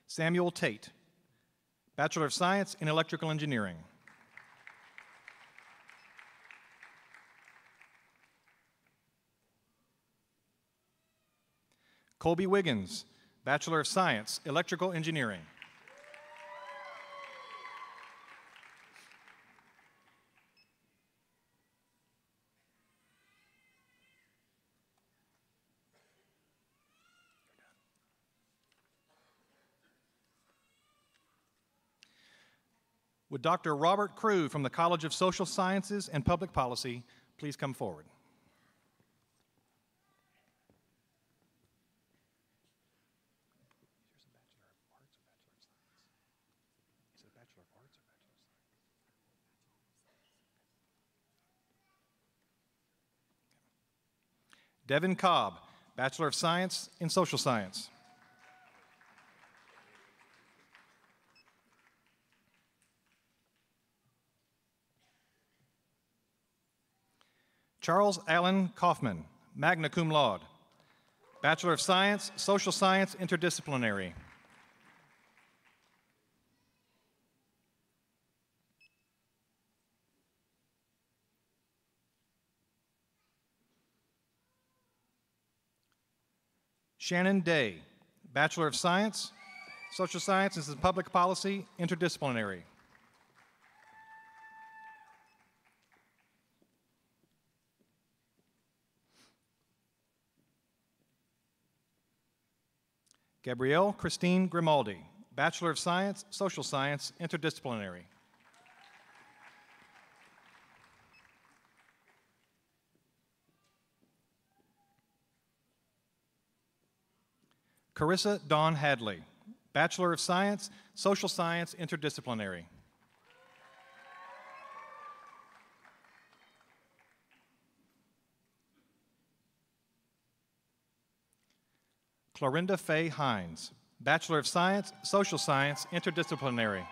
Samuel Tate, Bachelor of Science in Electrical Engineering. Colby Wiggins, Bachelor of Science, Electrical Engineering. Would Dr. Robert Crew from the College of Social Sciences and Public Policy please come forward? Devin Cobb, Bachelor of Science in Social Science. Charles Allen Kaufman, magna cum laude, Bachelor of Science, Social Science, Interdisciplinary. Shannon Day, Bachelor of Science, Social Sciences and Public Policy, Interdisciplinary. Gabrielle Christine Grimaldi, Bachelor of Science, Social Science, Interdisciplinary. Carissa Dawn Hadley, Bachelor of Science, Social Science, Interdisciplinary. Clorinda Faye Hines, Bachelor of Science, Social Science, Interdisciplinary.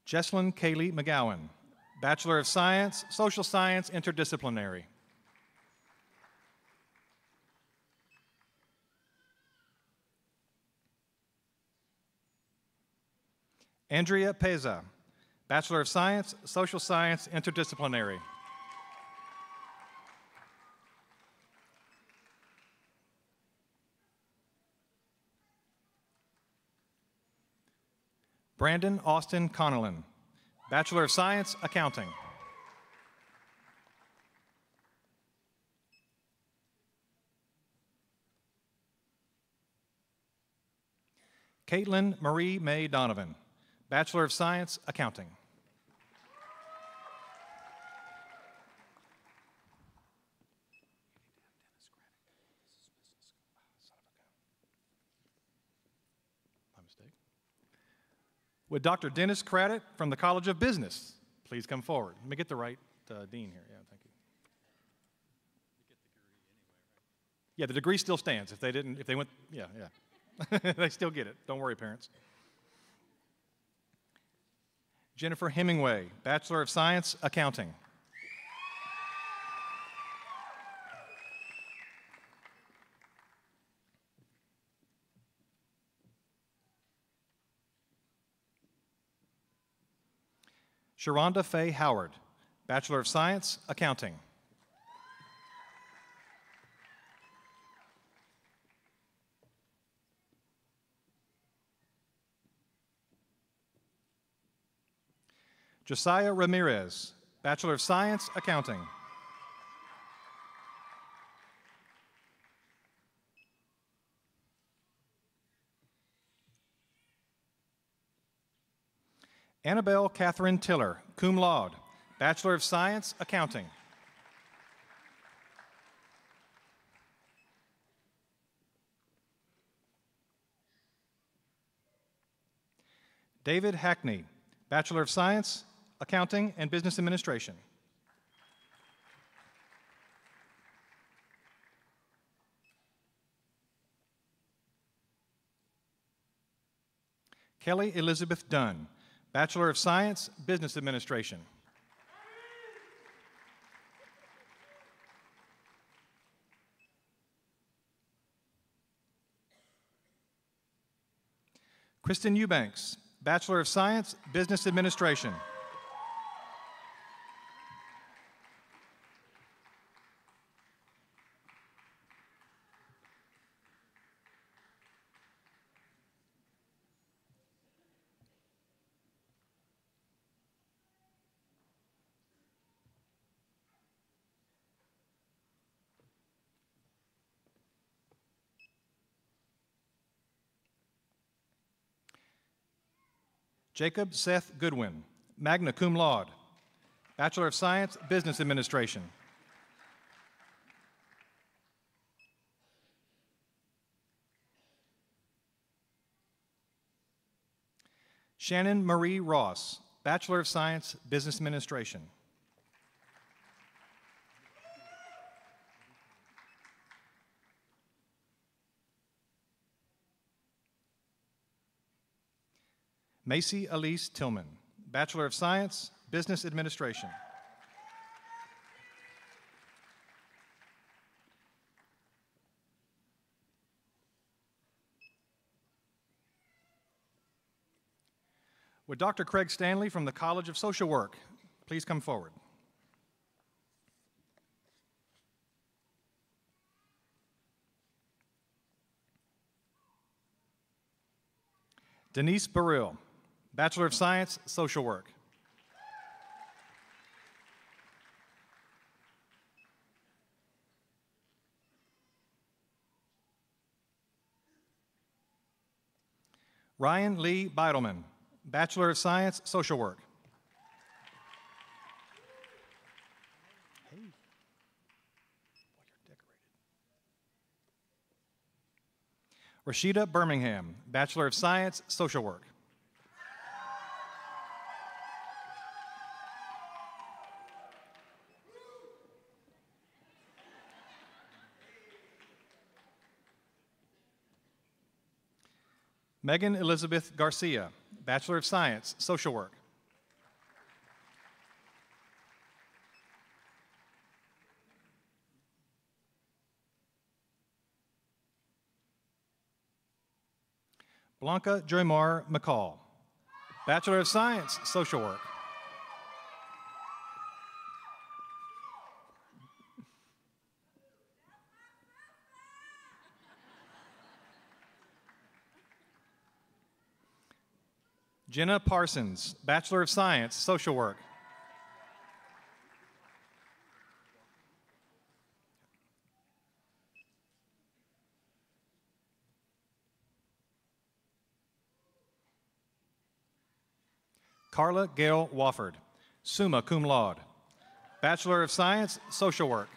Jesslyn Kaylee McGowan, Bachelor of Science, Social Science, Interdisciplinary. Andrea Peza, Bachelor of Science, Social Science, Interdisciplinary. Brandon Austin Connellan, Bachelor of Science, Accounting. Caitlin Marie May Donovan, Bachelor of Science, Accounting. My mistake. Would Dr. Dennis Craddock from the College of Business please come forward? Let me get the right dean here. Yeah, thank you. Yeah, the degree still stands. If they went, yeah. They still get it. Don't worry, parents. Jennifer Hemingway, Bachelor of Science, Accounting. Sharonda Faye Howard, Bachelor of Science, Accounting. Josiah Ramirez, Bachelor of Science, Accounting. Annabelle Catherine Tiller, cum laude, Bachelor of Science, Accounting. David Hackney, Bachelor of Science, Accounting and Business Administration. Kelly Elizabeth Dunn, Bachelor of Science, Business Administration. Kristen Eubanks, Bachelor of Science, Business Administration. Jacob Seth Goodwin, magna cum laude, Bachelor of Science, Business Administration. Shannon Marie Ross, Bachelor of Science, Business Administration. Macy Elise Tillman, Bachelor of Science, Business Administration. Would Dr. Craig Stanley from the College of Social Work please come forward? Denise Burrill, Bachelor of Science, Social Work. Ryan Lee Beidelman, Bachelor of Science, Social Work. Rashida Birmingham, Bachelor of Science, Social Work. Megan Elizabeth Garcia, Bachelor of Science, Social Work. Blanca Joymar McCall, Bachelor of Science, Social Work. Jenna Parsons, Bachelor of Science, Social Work. Carla Gail Wofford, summa cum laude, Bachelor of Science, Social Work.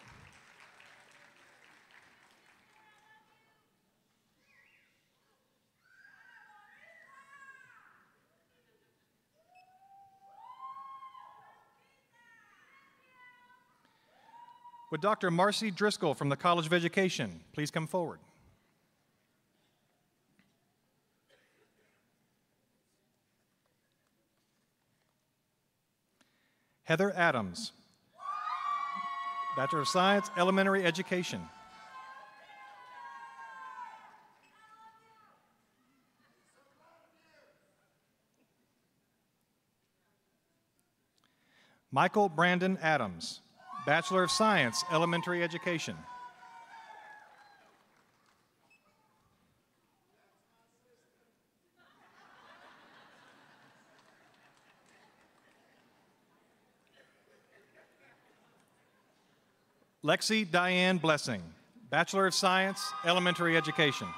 Would Dr. Marcy Driscoll from the College of Education please come forward? Heather Adams, Bachelor of Science, Elementary Education. Michael Brandon Adams, Bachelor of Science, Elementary Education. Lexi Diane Blessing, Bachelor of Science, Elementary Education.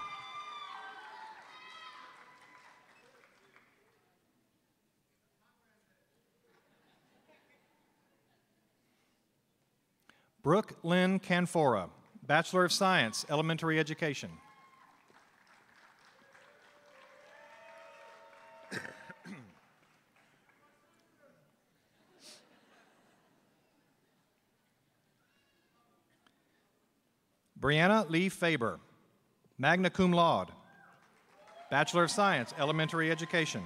Brooke Lynn Canfora, Bachelor of Science, Elementary Education. Brianna Lee Faber, magna cum laude, Bachelor of Science, Elementary Education.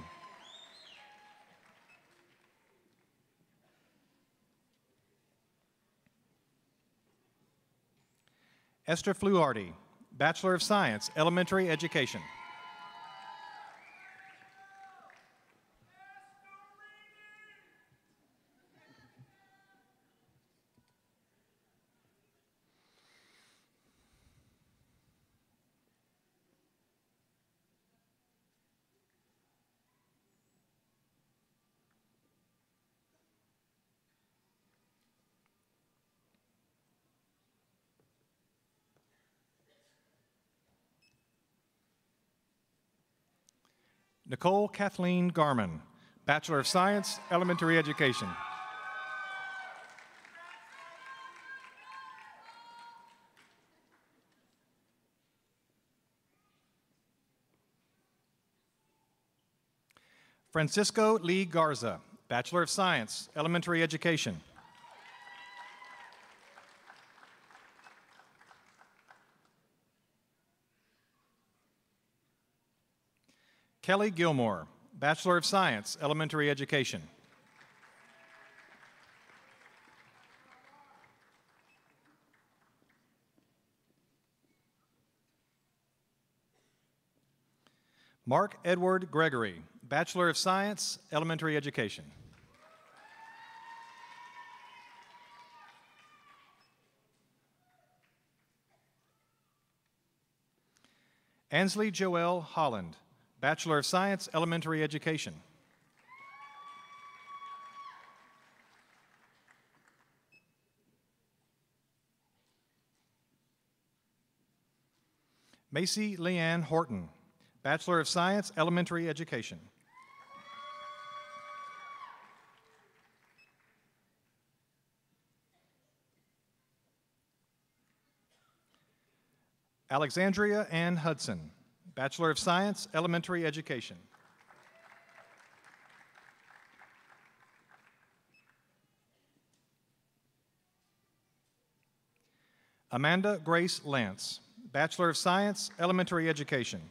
Esther Fluharty, Bachelor of Science, Elementary Education. Nicole Kathleen Garman, Bachelor of Science, Elementary Education. Francisco Lee Garza, Bachelor of Science, Elementary Education. Kelly Gilmore, Bachelor of Science, Elementary Education. Mark Edward Gregory, Bachelor of Science, Elementary Education. Ansley Joelle Holland, Bachelor of Science, Elementary Education. Macy Leanne Horton, Bachelor of Science, Elementary Education. Alexandria Ann Hudson, Bachelor of Science, Elementary Education. Amanda Grace Lance, Bachelor of Science, Elementary Education.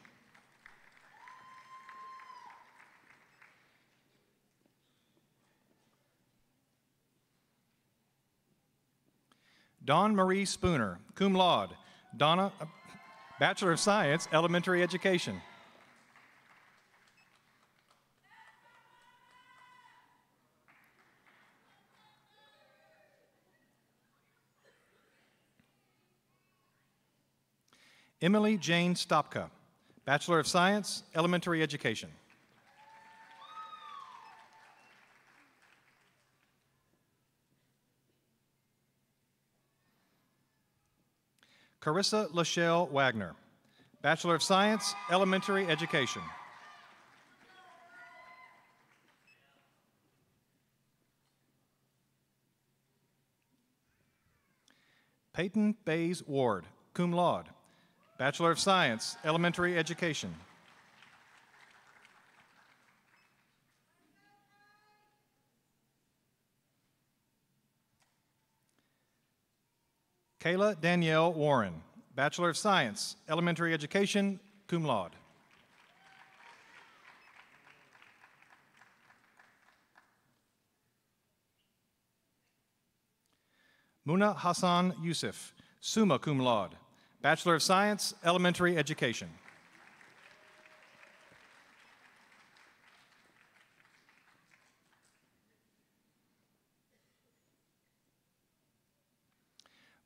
Dawn Marie Spooner, cum laude, Bachelor of Science, Elementary Education. Emily Jane Stopka, Bachelor of Science, Elementary Education. Carissa Lachelle Wagner, Bachelor of Science, Elementary Education. Peyton Bays Ward, cum laude, Bachelor of Science, Elementary Education. Kayla Danielle Warren, Bachelor of Science, Elementary Education, cum laude. Muna Hassan Yusuf, summa cum laude, Bachelor of Science, Elementary Education.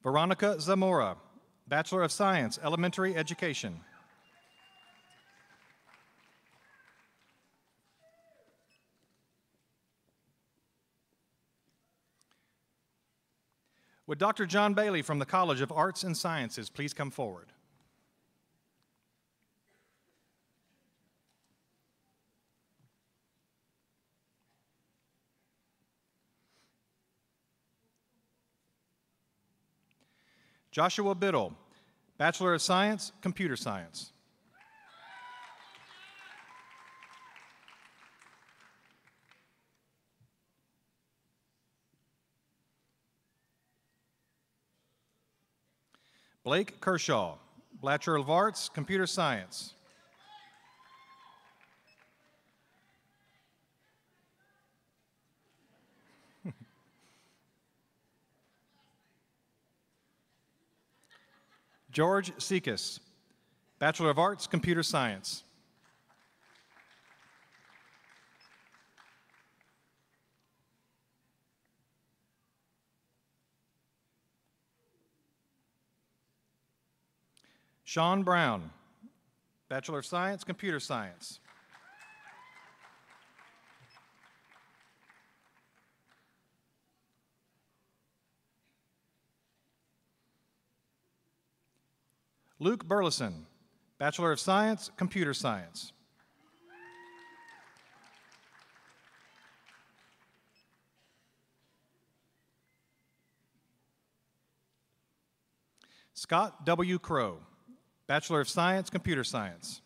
Veronica Zamora, Bachelor of Science, Elementary Education. Would Dr. John Bailey from the College of Arts and Sciences please come forward? Joshua Biddle, Bachelor of Science, Computer Science. Blake Kershaw, Bachelor of Arts, Computer Science. George Sekas, Bachelor of Arts, Computer Science. Sean Brown, Bachelor of Science, Computer Science. Luke Burleson, Bachelor of Science, Computer Science. Scott W. Crow, Bachelor of Science, Computer Science.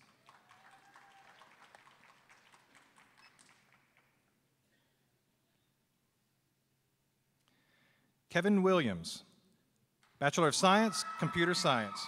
Kevin Williams, Bachelor of Science, Computer Science.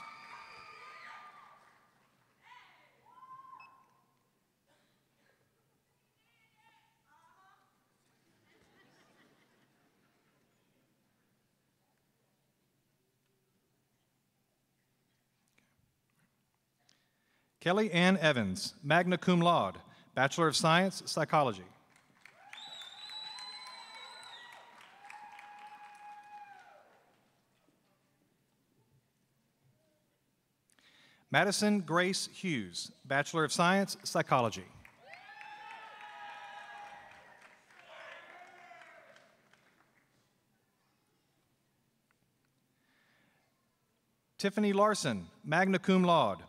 Kelly Ann Evans, magna cum laude, Bachelor of Science, Psychology. Madison Grace Hughes, Bachelor of Science, Psychology. Tiffany Larson, magna cum laude,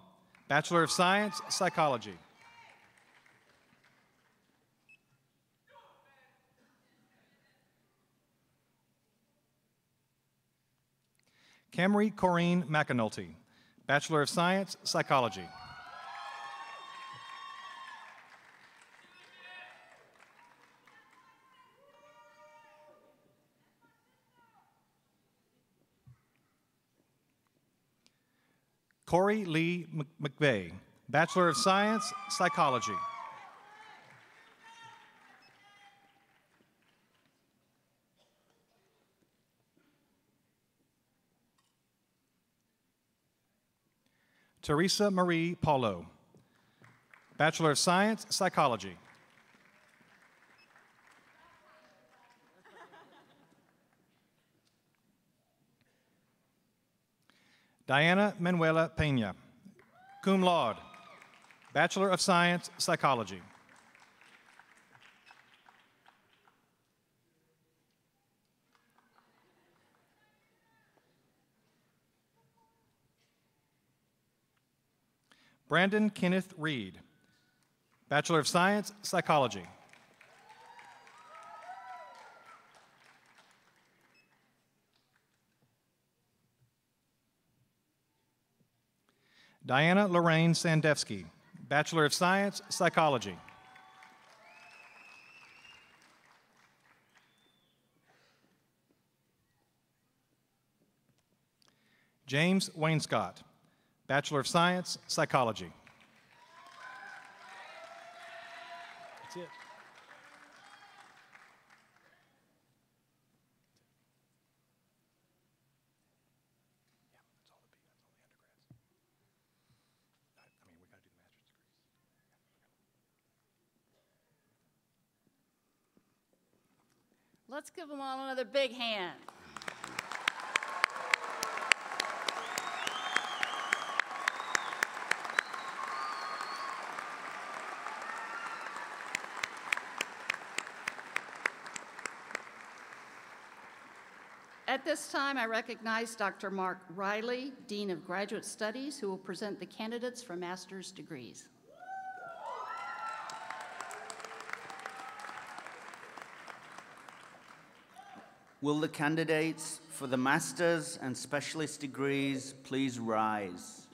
Bachelor of Science, Psychology. Camry Corrine McAnulty, Bachelor of Science, Psychology. Corey Lee McVeigh, Bachelor of Science, Psychology. Teresa Marie Paulo, Bachelor of Science, Psychology. Diana Manuela Pena, cum laude, Bachelor of Science, Psychology. Brandon Kenneth Reed, Bachelor of Science, Psychology. Diana Lorraine Sandevsky, Bachelor of Science, Psychology. James Wainscott, Bachelor of Science, Psychology. That's it. Let's give them all another big hand. At this time, I recognize Dr. Mark Riley, Dean of Graduate Studies, who will present the candidates for master's degrees. Will the candidates for the master's and specialist degrees please rise?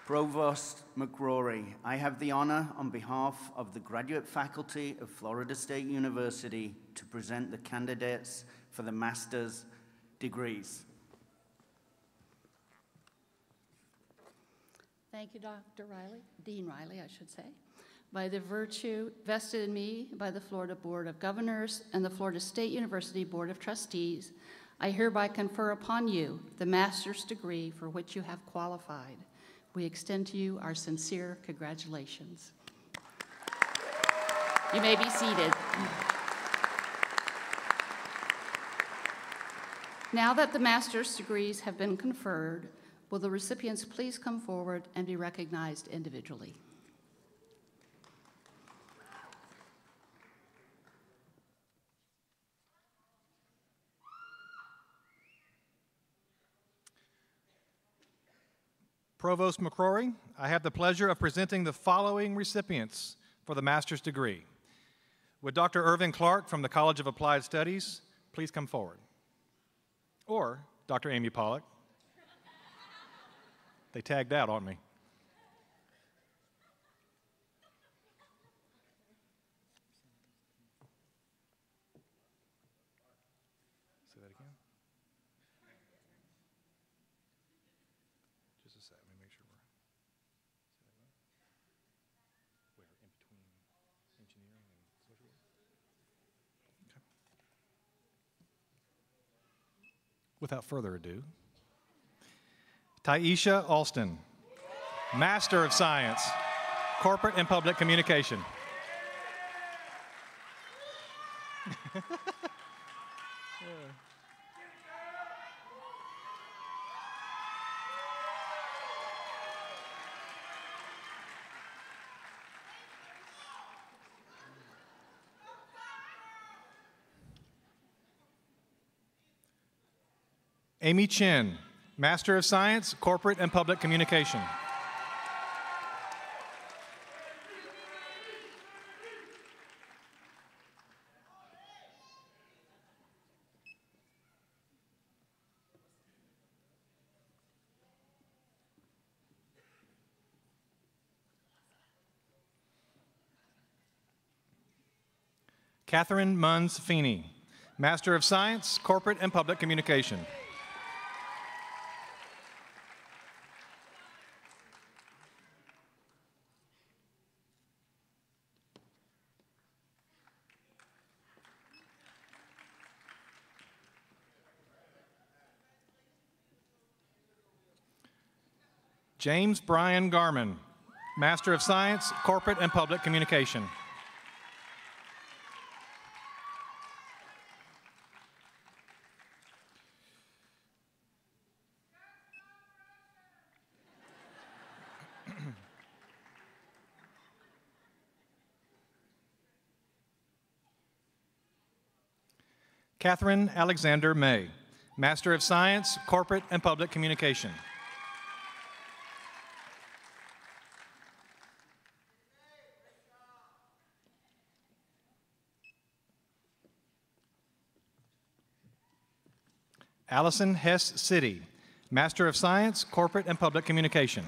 Provost McCrory, I have the honor on behalf of the graduate faculty of Florida State University to present the candidates for the master's degrees. Thank you, Dr. Riley, Dean Riley, I should say. By the virtue vested in me by the Florida Board of Governors and the Florida State University Board of Trustees, I hereby confer upon you the master's degree for which you have qualified. We extend to you our sincere congratulations. You may be seated. Now that the master's degrees have been conferred, will the recipients please come forward and be recognized individually? Provost McCrory, I have the pleasure of presenting the following recipients for the master's degree. Would Dr. Irvin Clark from the College of Applied Studies please come forward? Or Dr. Amy Pollock. They tagged out on me. Say that again. Just a sec. Let me make sure we're. Where in between engineering and social work? Okay. Without further ado, Taisha Alston, Master of Science, Corporate and Public Communication. Amy Chin, Master of Science, Corporate and Public Communication. Catherine Munns Feeney, Master of Science, Corporate and Public Communication. James Brian Garman, Master of Science, Corporate and Public Communication. Catherine Alexander May, Master of Science, Corporate and Public Communication. Allison Hess City, Master of Science, Corporate and Public Communication.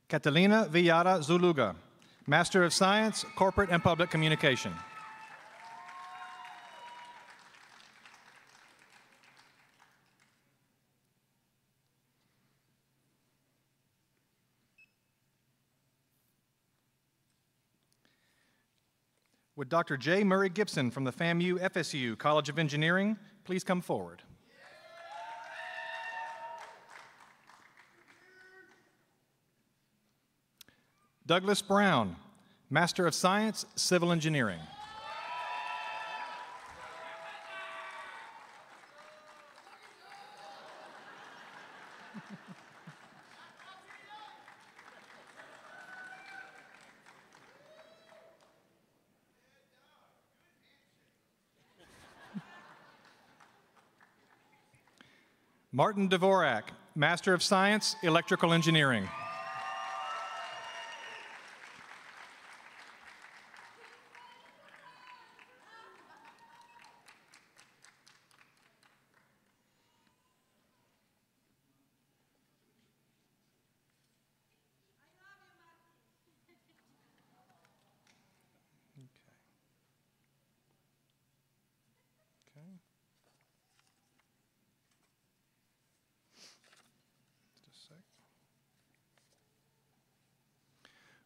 Catalina Villada Zuluga, Master of Science, Corporate and Public Communication. Would Dr. J. Murray Gibson from the FAMU FSU College of Engineering please come forward? Douglas Brown, Master of Science, Civil Engineering. Martin Dvorak, Master of Science, Electrical Engineering.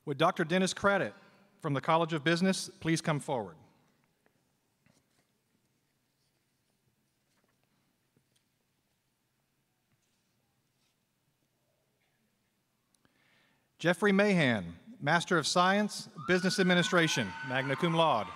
Would Dr. Dennis Craddock from the College of Business please come forward? Jeffrey Mahan, Master of Science, Business Administration, magna cum laude.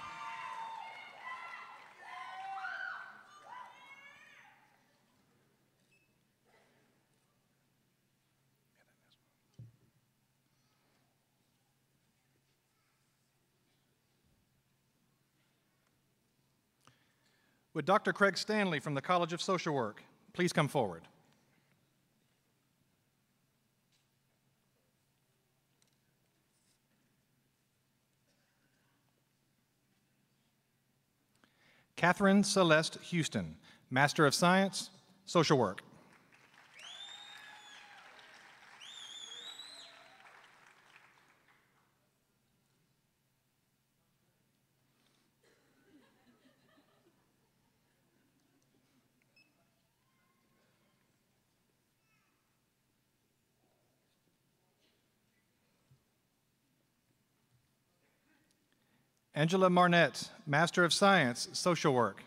Would Dr. Craig Stanley from the College of Social Work please come forward? Catherine Celeste Houston, Master of Science, Social Work. Angela Marnett, Master of Science, Social Work.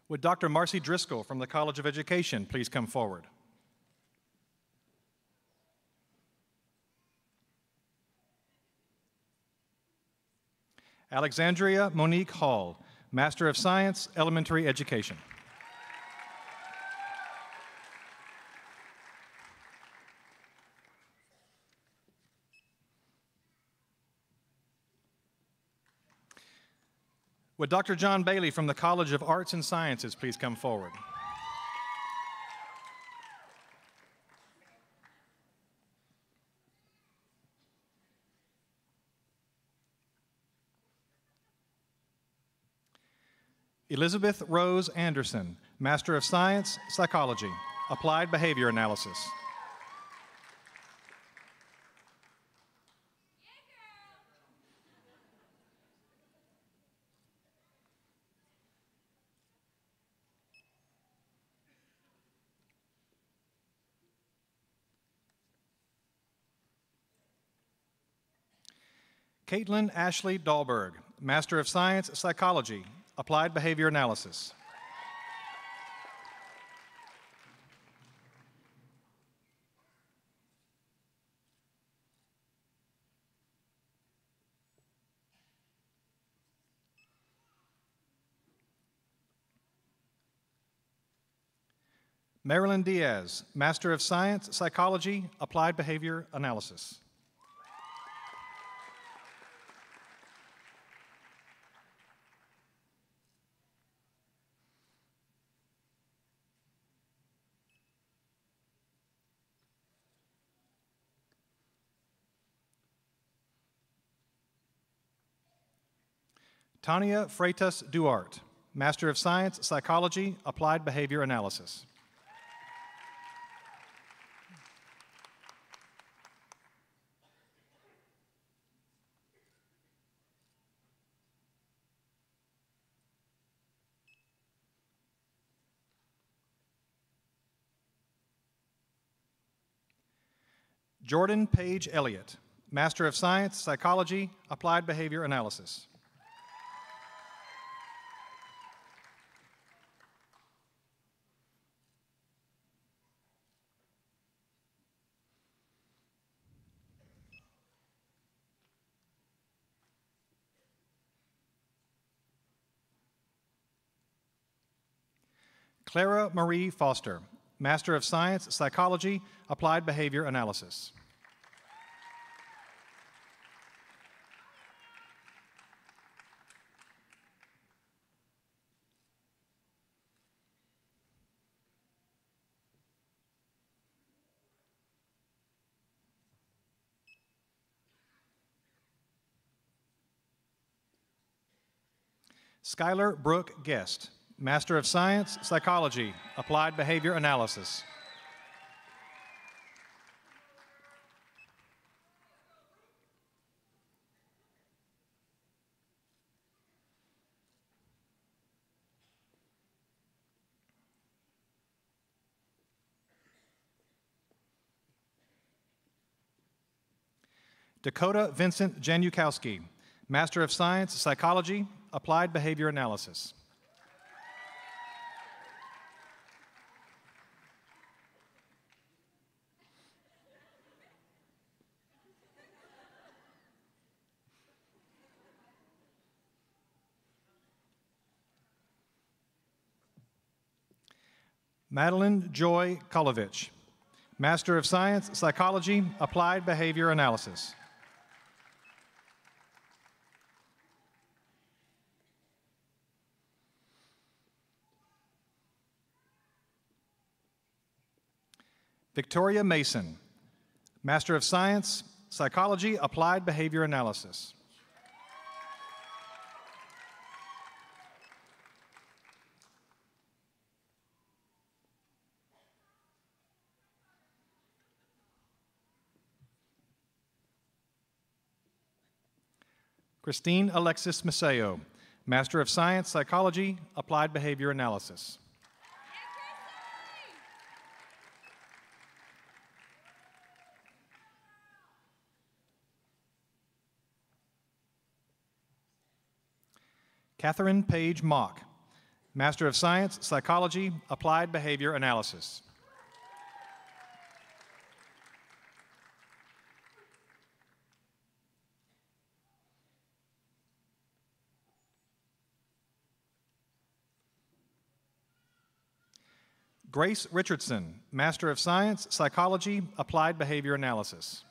Would Dr. Marcy Driscoll from the College of Education please come forward? Alexandria Monique Hall, Master of Science, Elementary Education. Would Dr. John Bailey from the College of Arts and Sciences please come forward? Elizabeth Rose Anderson, Master of Science, Psychology, Applied Behavior Analysis. Caitlin Ashley Dahlberg, Master of Science, Psychology, Applied Behavior Analysis. Marilyn Diaz, Master of Science, Psychology, Applied Behavior Analysis. Tania Freitas Duarte, Master of Science, Psychology, Applied Behavior Analysis. Jordan Page Elliott, Master of Science, Psychology, Applied Behavior Analysis. Clara Marie Foster, Master of Science, Psychology, Applied Behavior Analysis. Skylar Brooke Guest, Master of Science, Psychology, Applied Behavior Analysis. Dakota Vincent Janukowski, Master of Science, Psychology, Applied Behavior Analysis. Madeline Joy Kolovich, Master of Science, Psychology, Applied Behavior Analysis. Victoria Mason, Master of Science, Psychology, Applied Behavior Analysis. Christine Alexis Maceo, Master of Science, Psychology, Applied Behavior Analysis. Catherine Page Mock, Master of Science, Psychology, Applied Behavior Analysis. Grace Richardson, Master of Science, Psychology, Applied Behavior Analysis.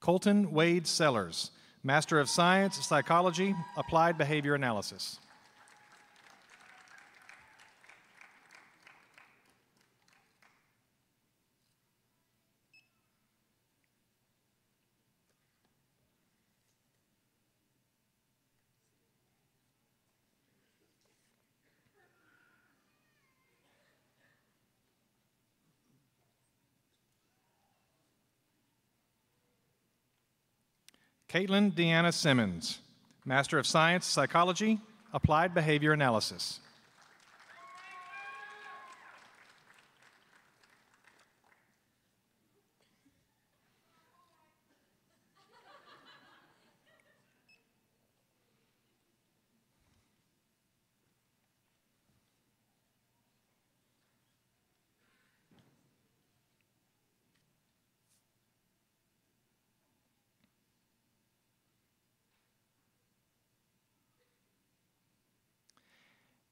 Colton Wade Sellers, Master of Science, Psychology, Applied Behavior Analysis. Caitlin Deanna Simmons, Master of Science, Psychology, Applied Behavior Analysis.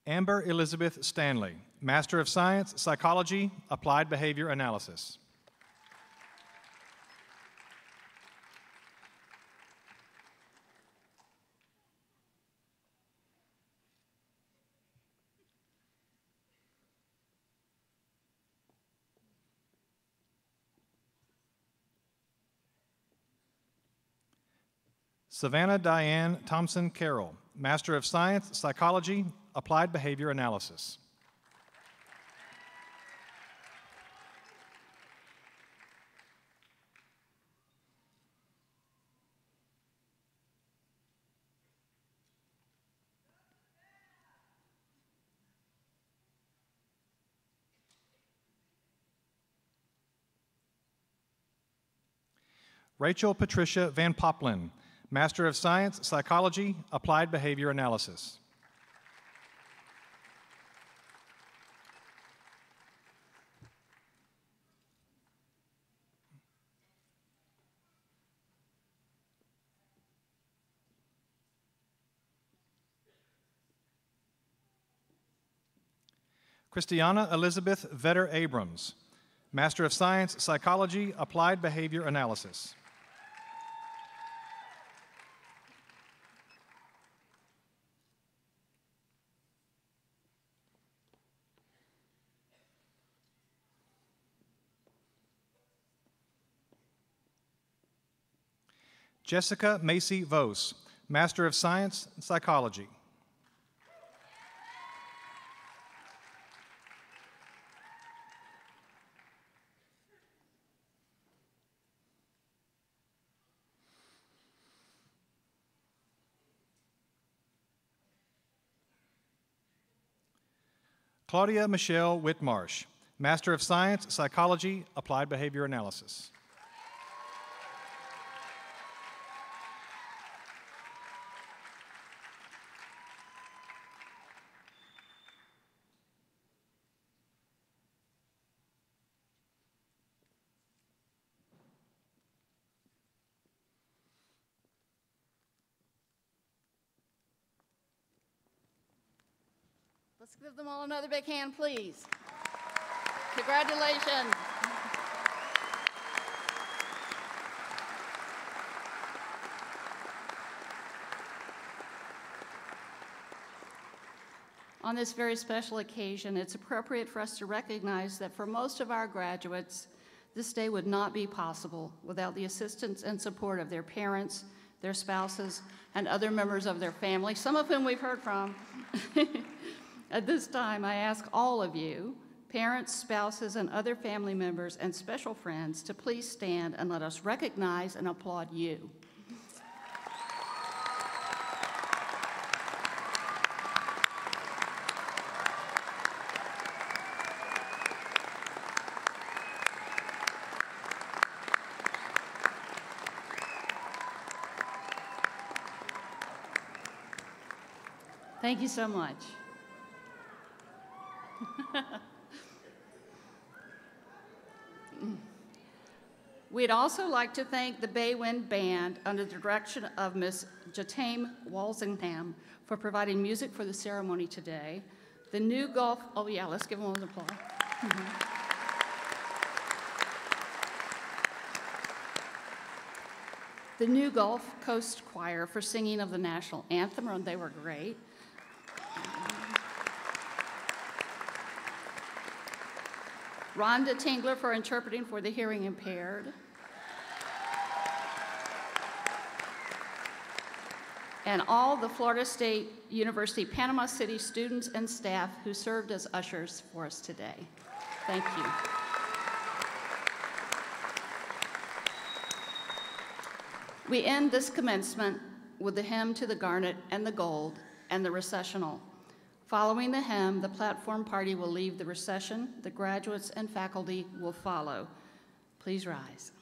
Amber Elizabeth Stanley, Master of Science, Psychology, Applied Behavior Analysis. Savannah Diane Thompson Carroll, Master of Science, Psychology, Applied Behavior Analysis. Rachel Patricia Van Poplin, Master of Science, Psychology, Applied Behavior Analysis. Christiana Elizabeth Vetter Abrams, Master of Science, Psychology, Applied Behavior Analysis. Jessica Macy Vos, Master of Science, Psychology. Claudia Michelle Whitmarsh, Master of Science, Psychology, Applied Behavior Analysis. Let's give them all another big hand, please. Congratulations. On this very special occasion, it's appropriate for us to recognize that for most of our graduates, this day would not be possible without the assistance and support of their parents, their spouses, and other members of their family, some of whom we've heard from. At this time, I ask all of you, parents, spouses, and other family members and special friends to please stand and let us recognize and applaud you. Thank you so much. We'd also like to thank the Bay Wind Band under the direction of Ms. Jatame Walsingham for providing music for the ceremony today. The new Gulf, oh yeah, let's give them an applause. The new Gulf Coast Choir for singing of the national anthem, and they were great. Rhonda Tingler for interpreting for the hearing impaired. And all the Florida State University Panama City students and staff who served as ushers for us today. Thank you. We end this commencement with the hymn to the garnet and the gold and the recessional. Following the hymn, the platform party will leave the recession. The graduates and faculty will follow. Please rise.